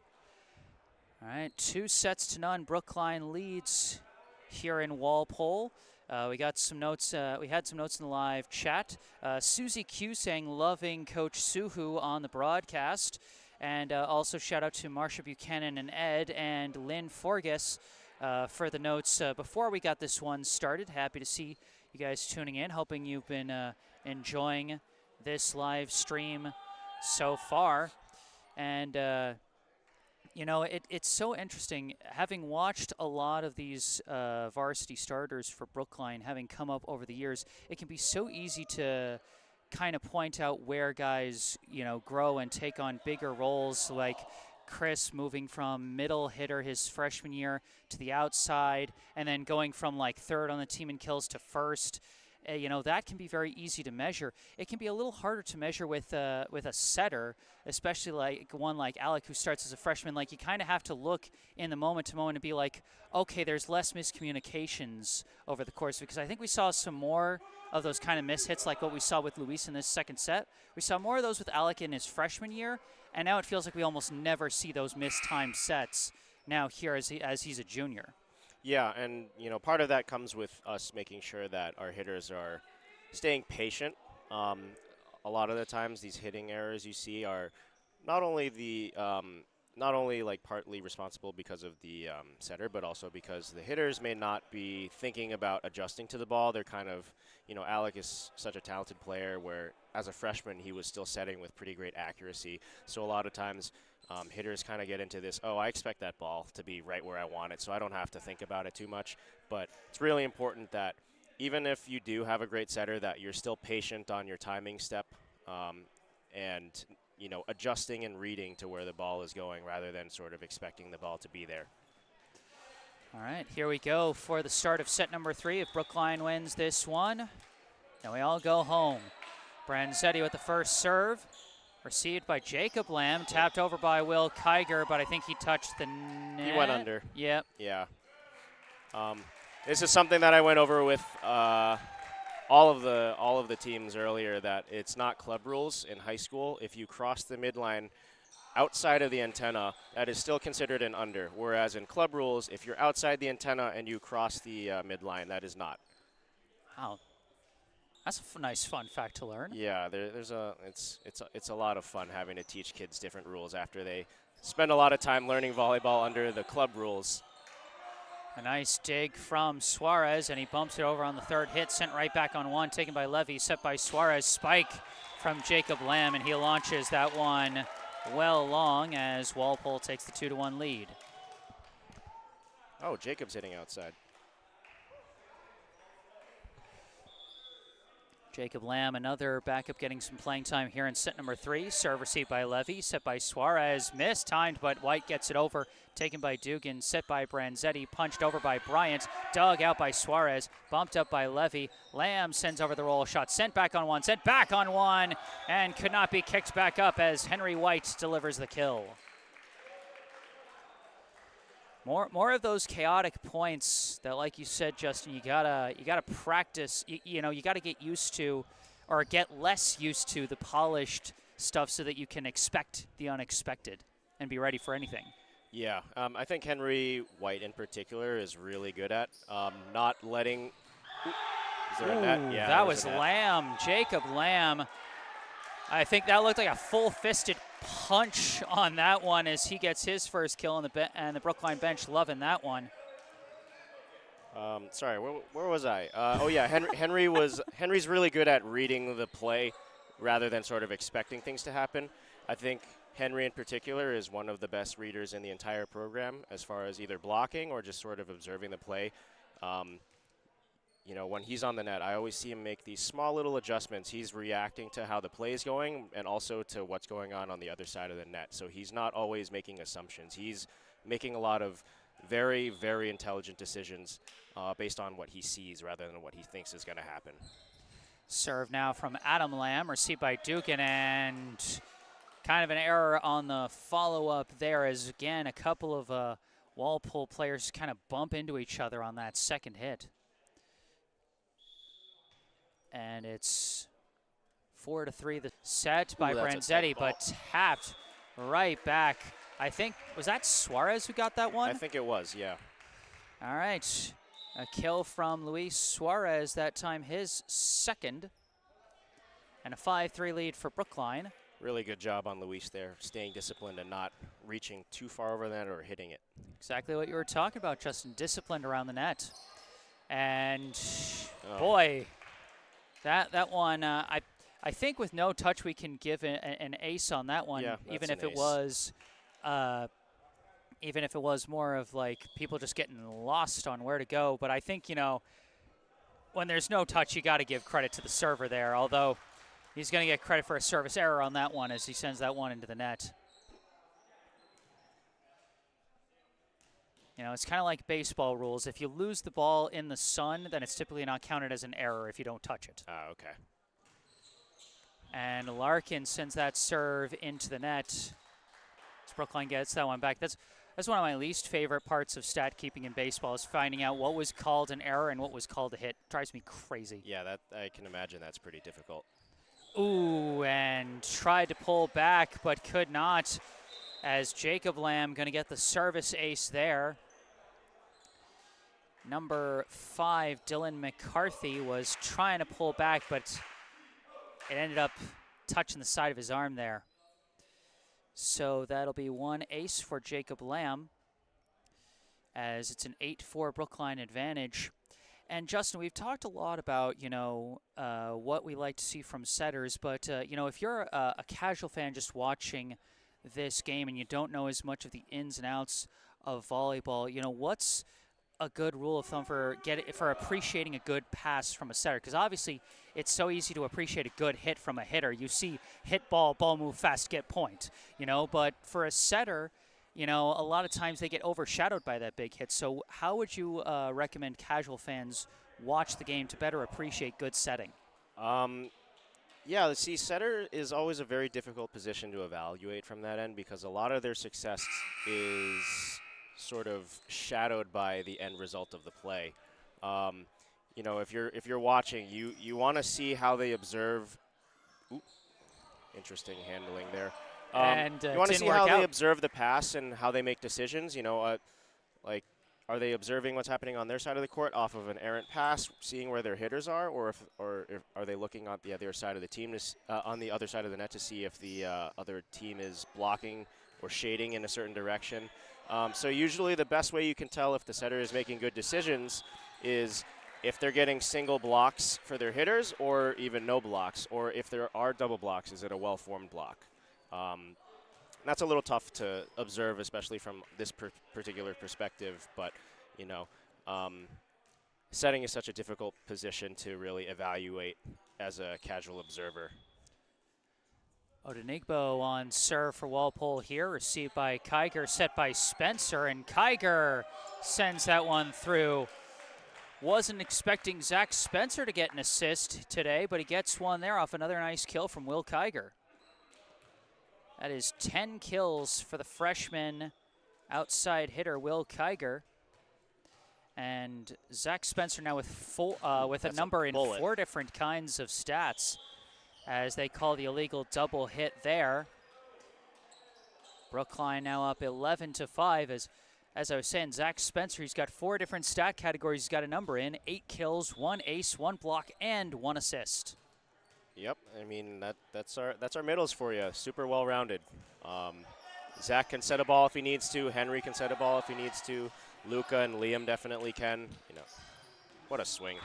A: All right, 2-0. Brookline leads here in Walpole. We got some notes. We had some notes in the live chat. Susie Q saying loving Coach Suhu on the broadcast, and also shout out to Marsha Buchanan and Ed and Lynn Forgas for the notes before we got this one started. Happy to see you guys tuning in. Hoping you've been enjoying this live stream so far, and it's so interesting having watched a lot of these varsity starters for Brookline, having come up over the years. It can be so easy to kind of point out where guys, grow and take on bigger roles, like Chris moving from middle hitter his freshman year to the outside, and then going from like third on the team in kills to first. That can be very easy to measure. It can be a little harder to measure with a setter, especially like one like Alec who starts as a freshman. Like, you kind of have to look in the moment to moment and be like, okay, there's less miscommunications over the course, because I think we saw some more of those kind of mishits like what we saw with Luis in this second set. We saw more of those with Alec in his freshman year, and now it feels like we almost never see those mistimed sets now here as he's a junior.
B: Yeah, and part of that comes with us making sure that our hitters are staying patient. A lot of the times, these hitting errors you see are not only like partly responsible because of the setter, but also because the hitters may not be thinking about adjusting to the ball. They're kind of, Alec is such a talented player where as a freshman he was still setting with pretty great accuracy. So a lot of times hitters kind of get into this, I expect that ball to be right where I want it, so I don't have to think about it too much. But it's really important that even if you do have a great setter, that you're still patient on your timing step and adjusting and reading to where the ball is going rather than sort of expecting the ball to be there.
A: All right, here we go for the start of set number 3. If Brookline wins this one, then we all go home. Branzetti with the first serve. Received by Jacob Lamb, tapped over by Will Kiger, but I think he touched the net.
B: He went under.
A: Yep.
B: Yeah. This is something that I went over with all of the teams earlier, that it's not club rules in high school. If you cross the midline outside of the antenna, that is still considered an under, whereas in club rules, if you're outside the antenna and you cross the midline, that is not.
A: Wow. That's a nice, fun fact to learn.
B: Yeah, it's a lot of fun having to teach kids different rules after they spend a lot of time learning volleyball under the club rules.
A: A nice dig from Suarez, and he bumps it over on the third hit, sent right back on one, taken by Levy, set by Suarez. Spike from Jacob Lamb, and he launches that one well long as Walpole takes the 2-1 lead.
B: Oh, Jacob's hitting outside.
A: Jacob Lamb, another backup, getting some playing time here in set number 3. Serve received by Levy, set by Suarez, mistimed, but White gets it over. Taken by Dugan, set by Branzetti, punched over by Bryant, dug out by Suarez, bumped up by Levy. Lamb sends over the roll shot, sent back on one, and could not be kicked back up as Henry White delivers the kill. More of those chaotic points that, like you said, Justin, you gotta practice. You gotta get used to, or get less used to, the polished stuff so that you can expect the unexpected and be ready for anything.
B: Yeah, I think Henry White in particular is really good at not letting. Is there a net? Yeah,
A: that was Lamb, Jacob Lamb. I think that looked like a full-fisted punch on that one as he gets his first kill on the Brookline bench loving that one.
B: Sorry, where was I? Henry's really good at reading the play rather than sort of expecting things to happen. I think Henry in particular is one of the best readers in the entire program as far as either blocking or just sort of observing the play. You know, when he's on the net, I always see him make these small little adjustments. He's reacting to how the play is going and also to what's going on the other side of the net. So he's not always making assumptions. He's making a lot of very, very intelligent decisions based on what he sees rather than what he thinks is going to happen.
A: Serve now from Adam Lamb, received by Dukin, and kind of an error on the follow-up there as, again, a couple of Walpole players kind of bump into each other on that second hit. And it's 4-3 the set by Branzetti, but tapped right back. I think, was that Suarez who got that one?
B: I think it was, yeah.
A: All right. A kill from Luis Suarez, that time his second. And a 5-3 lead for Brookline.
B: Really good job on Luis there, staying disciplined and not reaching too far over the net or hitting it.
A: Exactly what you were talking about, Justin. Disciplined around the net. And, boy, that one, I think with no touch we can give an ace on that one,
B: yeah,
A: even if it was more of like people just getting lost on where to go. But I think, you know, when there's no touch, you got to give credit to the server there, although he's going to get credit for a service error on that one as he sends that one into the net. You know, it's kind of like baseball rules. If you lose the ball in the sun, then it's typically not counted as an error if you don't touch it.
B: Oh, okay.
A: And Larkin sends that serve into the net. As Brookline gets that one back. That's one of my least favorite parts of stat keeping in baseball is finding out what was called an error and what was called a hit. It drives me crazy.
B: Yeah, that I can imagine that's pretty difficult.
A: Ooh, and tried to pull back but could not, as Jacob Lamb going to get the service ace there. Number 5, Dylan McCarthy, was trying to pull back, but it ended up touching the side of his arm there. So that'll be one ace for Jacob Lamb, as it's an 8-4 Brookline advantage. And Justin, we've talked a lot about, you know, what we like to see from setters, but, you know, if you're a casual fan just watching this game and you don't know as much of the ins and outs of volleyball, you know, what's a good rule of thumb for appreciating a good pass from a setter? Because obviously it's so easy to appreciate a good hit from a hitter. You see hit ball move fast, get point, you know, but for a setter, you know, a lot of times they get overshadowed by that big hit. So how would you recommend casual fans watch the game to better appreciate good setting?
B: Yeah, see, setter is always a very difficult position to evaluate from that end because a lot of their success is sort of shadowed by the end result of the play. You know, if you're watching, you want to see how they observe. Ooh, interesting handling there. You want to see how they observe the pass and how they make decisions. You know, like, are they observing what's happening on their side of the court off of an errant pass, seeing where their hitters are, or are they looking on the other side of the team on the other side of the net to see if the other team is blocking or shading in a certain direction? So usually the best way you can tell if the setter is making good decisions is if they're getting single blocks for their hitters or even no blocks, or if there are double blocks, is it a well-formed block? That's a little tough to observe, especially from this particular perspective, but, you know, setting is such a difficult position to really evaluate as a casual observer.
A: Odenigbo on serve for Walpole here, received by Kiger, set by Spencer, and Kiger sends that one through. Wasn't expecting Zach Spencer to get an assist today, but he gets one there off another nice kill from Will Kiger. That is 10 kills for the freshman outside hitter Will Kiger. And Zach Spencer now with a number in 4 different kinds of stats, as they call the illegal double hit there. Brookline now up 11-5. As I was saying, Zach Spencer, he's got 4 different stat categories he's got a number in: 8 kills, 1 ace, 1 block, and 1 assist.
B: Yep, I mean that's our middles for you. Super well-rounded. Zach can set a ball if he needs to. Henry can set a ball if he needs to. Luca and Liam definitely can. You know, what a swing.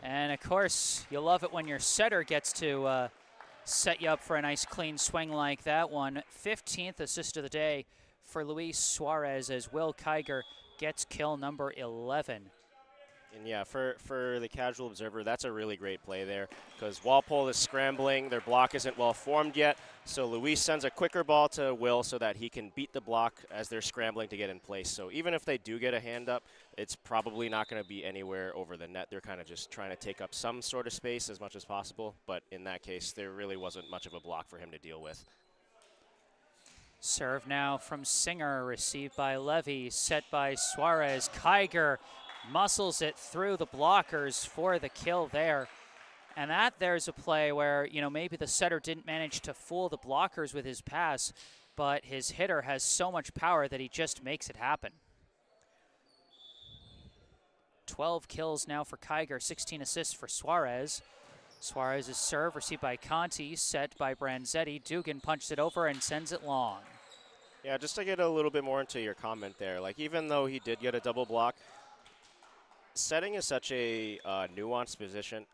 A: And of course, you'll love it when your setter gets to set you up for a nice clean swing like that one. 15th assist of the day for Luis Suarez as Will Kiger gets kill number 11.
B: And yeah, for the casual observer, that's a really great play there because Walpole is scrambling. Their block isn't well formed yet. So Luis sends a quicker ball to Will so that he can beat the block as they're scrambling to get in place. So even if they do get a hand up, it's probably not going to be anywhere over the net. They're kind of just trying to take up some sort of space as much as possible. But in that case, there really wasn't much of a block for him to deal with.
A: Serve now from Singer, received by Levy, set by Suarez. Kiger muscles it through the blockers for the kill there. And there's a play where, maybe the setter didn't manage to fool the blockers with his pass, but his hitter has so much power that he just makes it happen. 12 kills now for Kiger, 16 assists for Suarez. Suarez's serve received by Conti, set by Branzetti. Dugan punches it over and sends it long.
B: Yeah, just to get a little bit more into your comment there, like even though he did get a double block, setting is such a nuanced position.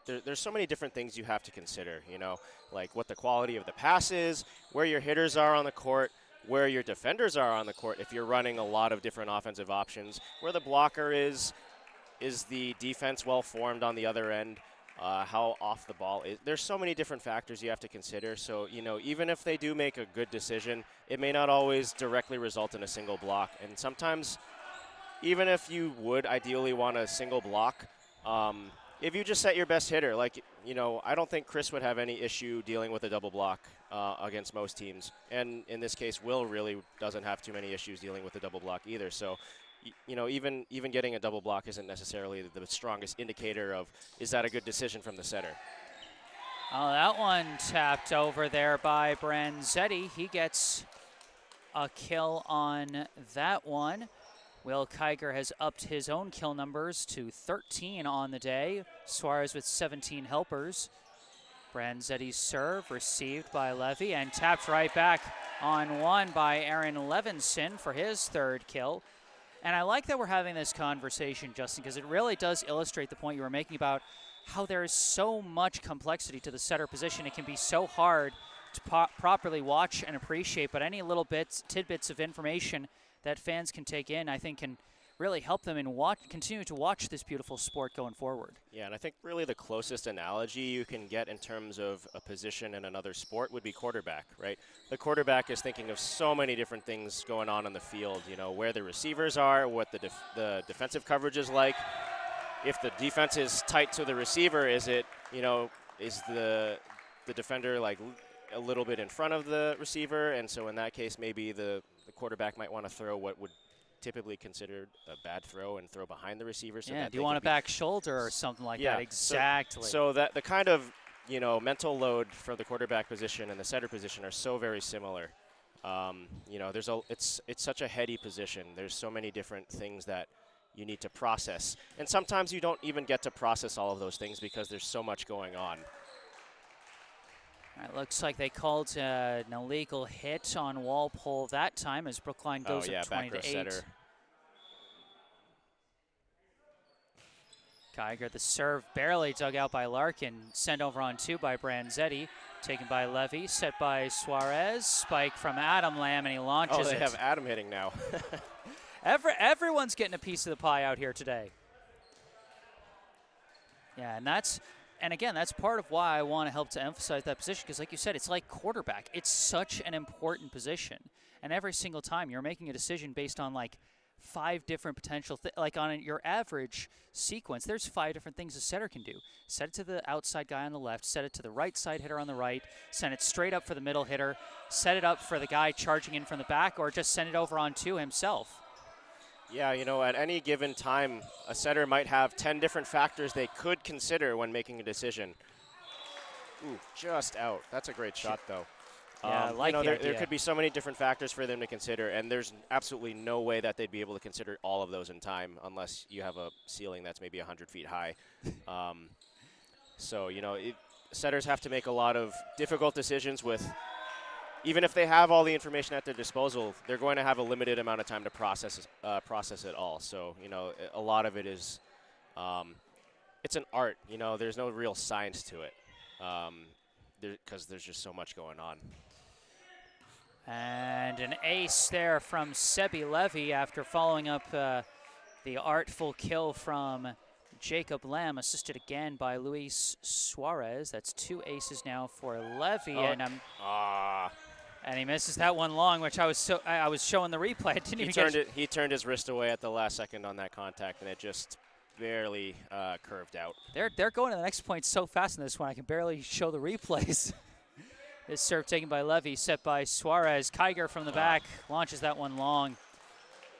B: There's so many different things you have to consider, like what the quality of the pass is, where your hitters are on the court, where your defenders are on the court if you're running a lot of different offensive options, where the blocker is the defense well formed on the other end, how off the ball is. There's so many different factors you have to consider. So, even if they do make a good decision, it may not always directly result in a single block. And sometimes, even if you would ideally want a single block, if you just set your best hitter, I don't think Chris would have any issue dealing with a double block against most teams. And in this case, Will really doesn't have too many issues dealing with a double block either. So, even getting a double block isn't necessarily the strongest indicator of, is that a good decision from the setter?
A: Oh, that one tapped over there by Branzetti. He gets a kill on that one. Will Kiger has upped his own kill numbers to 13 on the day. Suarez with 17 helpers. Branzetti's serve received by Levy and tapped right back on one by Aaron Levinson for his third kill. And I like that we're having this conversation, Justin, because it really does illustrate the point you were making about how there is so much complexity to the setter position. It can be so hard to properly watch and appreciate, but any little tidbits of information that fans can take in, I think, can really help them in continue to watch this beautiful sport going forward.
B: Yeah, and I think really the closest analogy you can get in terms of a position in another sport would be quarterback, right? The quarterback is thinking of so many different things going on the field, where the receivers are, what the defensive coverage is like. If the defense is tight to the receiver, is it, is the defender like a little bit in front of the receiver? And so in that case, maybe the quarterback might want to throw what would typically considered a bad throw and throw behind the receiver. So
A: do you want a back shoulder or something like that? Exactly.
B: So that the kind of, mental load for the quarterback position and the setter position are so very similar. It's such a heady position. There's so many different things that you need to process. And sometimes you don't even get to process all of those things because there's so much going on.
A: All right, looks like they called an illegal hit on Walpole that time as Brookline goes up 20-8. Kiger, the serve barely dug out by Larkin, sent over on two by Branzetti, taken by Levy, set by Suarez, spike from Adam Lamb, and he launches it.
B: Oh, they have Adam hitting now.
A: Everyone's getting a piece of the pie out here today. Yeah, and again, that's part of why I want to help to emphasize that position, because like you said, it's like quarterback. It's such an important position. And every single time you're making a decision based on like 5 different potential like on your average sequence, there's 5 different things a setter can do. Set it to the outside guy on the left, set it to the right side hitter on the right, send it straight up for the middle hitter, set it up for the guy charging in from the back, or just send it over on two himself.
B: Yeah, at any given time, a setter might have 10 different factors they could consider when making a decision. Ooh, just out. That's a great shot, though.
A: Yeah,
B: there could be so many different factors for them to consider, and there's absolutely no way that they'd be able to consider all of those in time unless you have a ceiling that's maybe 100 feet high. Setters have to make a lot of difficult decisions with. Even if they have all the information at their disposal, they're going to have a limited amount of time to process it all. So, a lot of it is, it's an art. There's no real science to it. because there's just so much going on.
A: And an ace there from Sebi Levy after following up the artful kill from Jacob Lamb, assisted again by Luis Suarez. That's 2 aces now for Levy, and he misses that one long, which I was showing the replay.
B: He turned his wrist away at the last second on that contact, and it just barely curved out.
A: They're going to the next point so fast in this one, I can barely show the replays. This serve taken by Levy, set by Suarez. Kiger from the back launches that one long.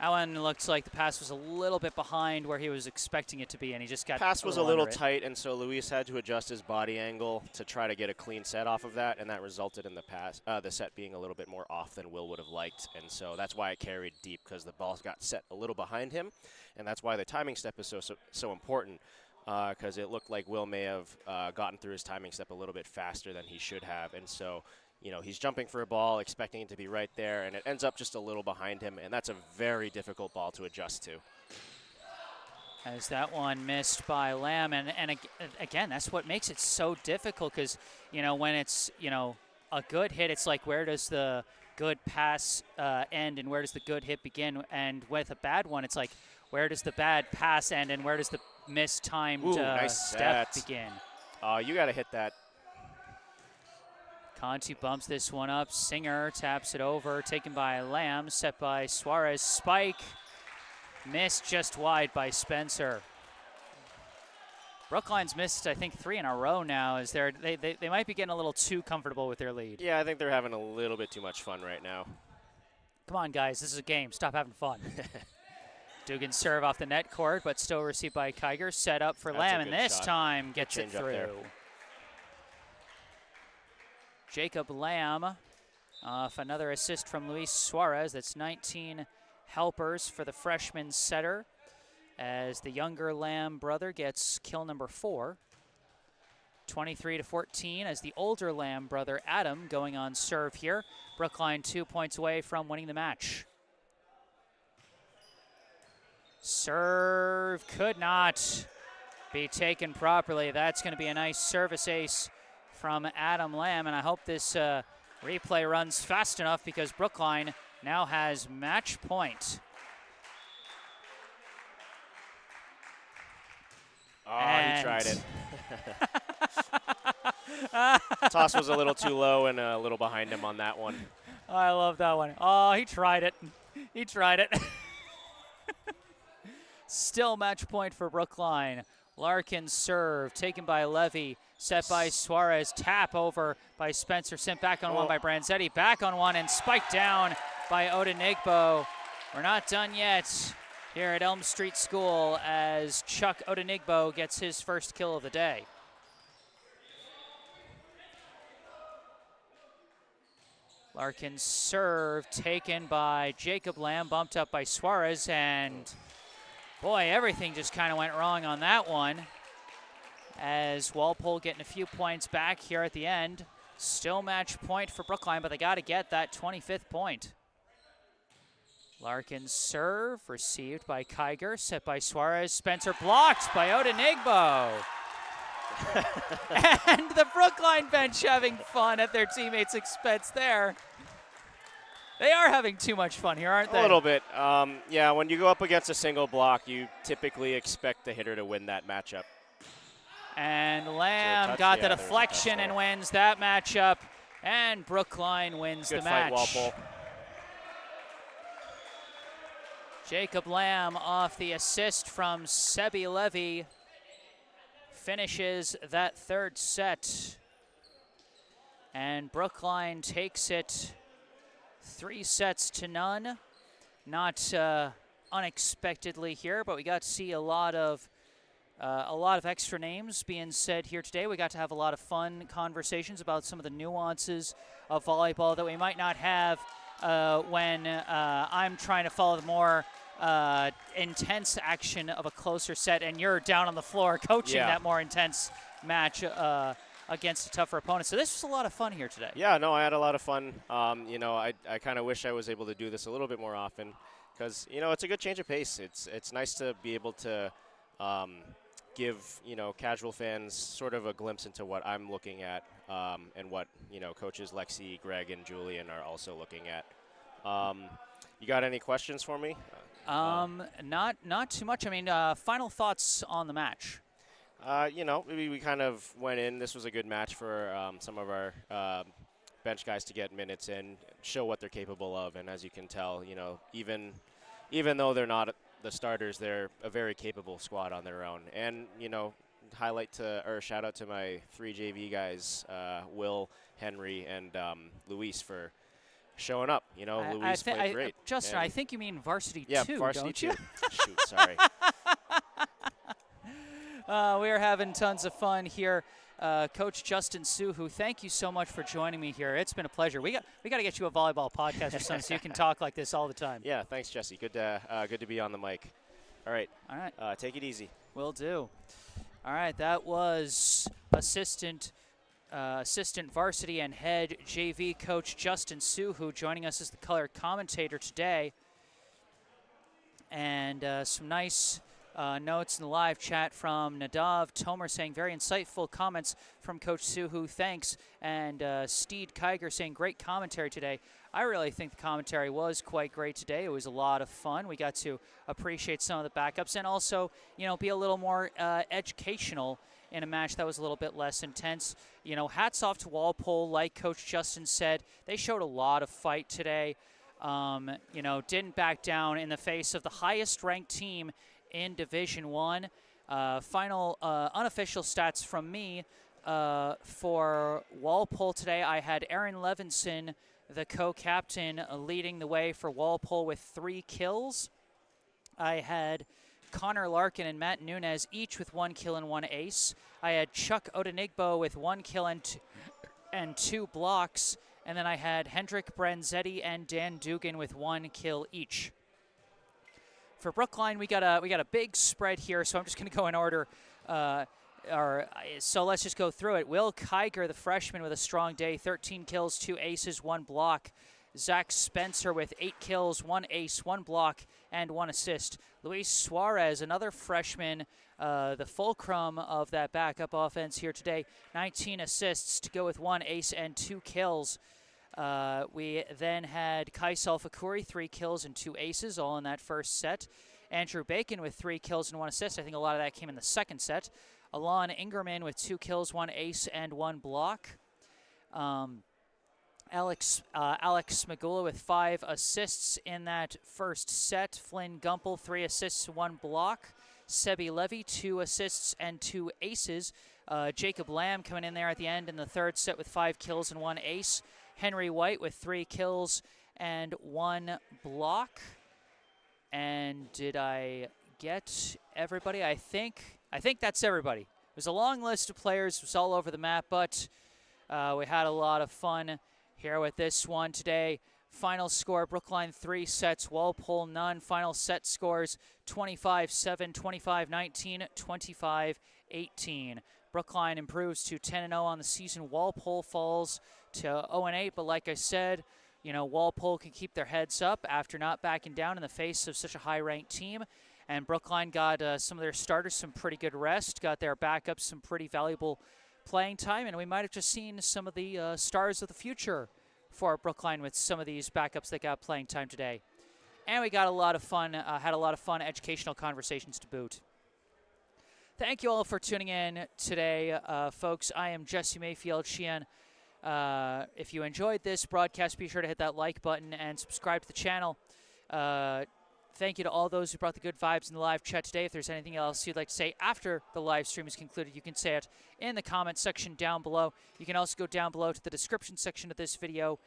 A: That one looks like the pass was a little bit behind where he was expecting it to be, and he just got
B: pass was a little tight, and so Luis had to adjust his body angle to try to get a clean set off of that, and that resulted in the set being a little bit more off than Will would have liked, and so that's why it carried deep, because the ball got set a little behind him, and that's why the timing step is so important, because it looked like Will may have gotten through his timing step a little bit faster than he should have, and so he's jumping for a ball, expecting it to be right there, and it ends up just a little behind him, and that's a very difficult ball to adjust to.
A: As that one missed by Lamb, and again, that's what makes it so difficult, because, when it's, a good hit, it's like, where does the good pass end and where does the good hit begin? And with a bad one, it's like, where does the bad pass end and where does the mistimed
B: nice
A: step begin?
B: You got to hit that.
A: Conti bumps this one up. Singer taps it over. Taken by Lamb. Set by Suarez. Spike. Missed just wide by Spencer. Brookline's missed, I think, 3 in a row now. They might be getting a little too comfortable with their lead.
B: Yeah, I think they're having a little bit too much fun right now.
A: Come on, guys. This is a game. Stop having fun. Dugan serve off the net court, but still received by Kiger. Set up for Lamb, and this time gets it through. Jacob Lamb off another assist from Luis Suarez. That's 19 helpers for the freshman setter, as the younger Lamb brother gets kill number 4. 23-14 as the older Lamb brother Adam going on serve here. Brookline 2 points away from winning the match. Serve could not be taken properly. That's going to be a nice service ace from Adam Lamb, and I hope this replay runs fast enough, because Brookline now has match point.
B: He tried it. Toss was a little too low and a little behind him on that one.
A: I love that one. Oh, he tried it. He tried it. Still match point for Brookline. Larkin's serve taken by Levy. Set by Suarez, tap over by Spencer, sent back on one by Branzetti, back on one and spiked down by Odenigbo. We're not done yet here at Elm Street School as Chuck Odenigbo gets his first kill of the day. Larkin's serve taken by Jacob Lamb, bumped up by Suarez, and boy, everything just kind of went wrong on that one, as Walpole getting a few points back here at the end. Still match point for Brookline, but they got to get that 25th point. Larkin's serve received by Kiger, set by Suarez. Spencer blocked by Odenigbo. And the Brookline bench having fun at their teammates' expense there. They are having too much fun here, aren't they?
B: A little bit. Yeah, when you go up against a single block, you typically expect the hitter to win that matchup.
A: And Lamb got the deflection and wins that matchup. And Brookline wins the match.
B: Good fight, Walpole.
A: Jacob Lamb off the assist from Sebi Levy finishes that third set. And Brookline takes it 3-0. Not unexpectedly here, but we got to see a lot of extra names being said here today. We got to have a lot of fun conversations about some of the nuances of volleyball that we might not have when I'm trying to follow the more intense action of a closer set, and you're down on the floor coaching that more intense match against a tougher opponent. So this was a lot of fun here today.
B: Yeah, no, I had a lot of fun. I kind of wish I was able to do this a little bit more often, because it's a good change of pace. It's nice to be able to give, casual fans sort of a glimpse into what I'm looking at, and what, coaches Lexi, Greg, and Julian are also looking at. You got any questions for me?
A: Not too much. I mean, final thoughts on the match.
B: We kind of went in. This was a good match for some of our bench guys to get minutes in, show what they're capable of. And as you can tell, even though they're not the starters, they're a very capable squad on their own. And, shout out to my 3 JV guys, Will, Henry, and Luis for showing up. Luis played great.
A: Justin, I think you mean varsity 2,
B: yeah, varsity
A: don't you?
B: 2. Shoot, sorry.
A: We are having tons of fun here. Coach Justin Suhu, thank you so much for joining me here. It's been a pleasure. We got to get you a volleyball podcast or something so you can talk like this all the time.
B: Yeah, thanks, Jesse. Good to be on the mic. All right. Take it easy.
A: Will do. All right, that was assistant varsity and head JV coach Justin Suhu joining us as the color commentator today. And some nice notes in the live chat from Nadav Tomer saying very insightful comments from Coach Suhu. Thanks. And Steed Kiger saying great commentary today. I really think the commentary was quite great today. It was a lot of fun. We got to appreciate some of the backups and also, be a little more educational in a match that was a little bit less intense. Hats off to Walpole. Like Coach Justin said, they showed a lot of fight today. Didn't back down in the face of the highest ranked team in Division One. Final unofficial stats from me for Walpole today. I had Aaron Levinson, the co-captain, leading the way for Walpole with 3 kills. I had Connor Larkin and Matt Nunez each with 1 kill and 1 ace. I had Chuck Odenigbo with 1 kill and 2 blocks. And then I had Hendrik Branzetti and Dan Dugan with 1 kill each. For Brookline, we got a big spread here, so I'm just going to go in order. So let's just go through it. Will Kiger, the freshman, with a strong day, 13 kills, 2 aces, 1 block. Zach Spencer with 8 kills, 1 ace, 1 block, and 1 assist. Luis Suarez, another freshman, the fulcrum of that backup offense here today, 19 assists to go with 1 ace and 2 kills. We then had Kaisal Fakuri, 3 kills and 2 aces, all in that first set. Andrew Bacon with 3 kills and 1 assist. I think a lot of that came in the second set. Alon Ingerman with 2 kills, 1 ace, and 1 block. Alex Smagula with 5 assists in that first set. Flynn Gumpel, 3 assists, 1 block. Sebi Levy, 2 assists and 2 aces. Jacob Lamb coming in there at the end in the third set with 5 kills and 1 ace. Henry White with 3 kills and 1 block. And did I get everybody? I think that's everybody. It was a long list of players. It was all over the map, but we had a lot of fun here with this one today. Final score, Brookline 3 sets, Walpole none. Final set scores 25-7, 25-19, 25-18. Brookline improves to 10-0 on the season. Walpole falls to 0-8, but like I said, Walpole can keep their heads up after not backing down in the face of such a high-ranked team. And Brookline got some of their starters some pretty good rest, got their backups some pretty valuable playing time, and we might have just seen some of the stars of the future for Brookline with some of these backups that got playing time today. And we got a lot of fun, had a lot of fun educational conversations to boot. Thank you all for tuning in today, folks. I am Jesse Mayfield-Sheehan. If you enjoyed this broadcast, be sure to hit that like button and subscribe to the channel. Thank you to all those who brought the good vibes in the live chat today. If there's anything else you'd like to say after the live stream is concluded, you can say it in the comment section down below. You can also go down below to the description section of this video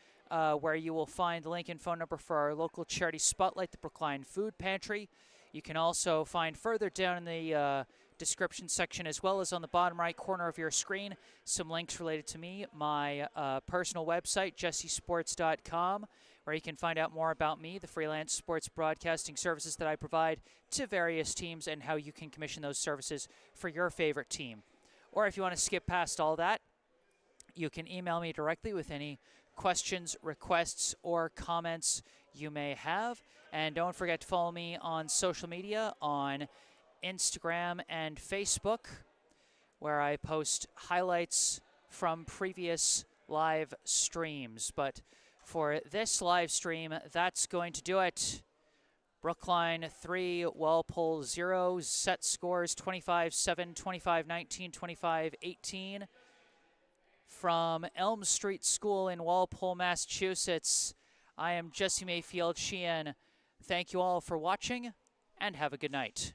A: where you will find the link and phone number for our local charity Spotlight, the Brookline Food Pantry. You can also find further down in the description section, as well as on the bottom right corner of your screen, some links related to me, my personal website, jessesports.com, where you can find out more about me, the freelance sports broadcasting services that I provide to various teams, and how you can commission those services for your favorite team. Or if you want to skip past all that, you can email me directly with any questions, requests, or comments you may have. And don't forget to follow me on social media on Instagram and Facebook, where I post highlights from previous live streams. But for this live stream, that's going to do it. Brookline 3, Walpole 0. Set scores 25-7, 25-19, 25-18. From Elm Street School in Walpole, Massachusetts, I am Jesse Mayfield-Sheehan. Thank you all for watching, and have a good night.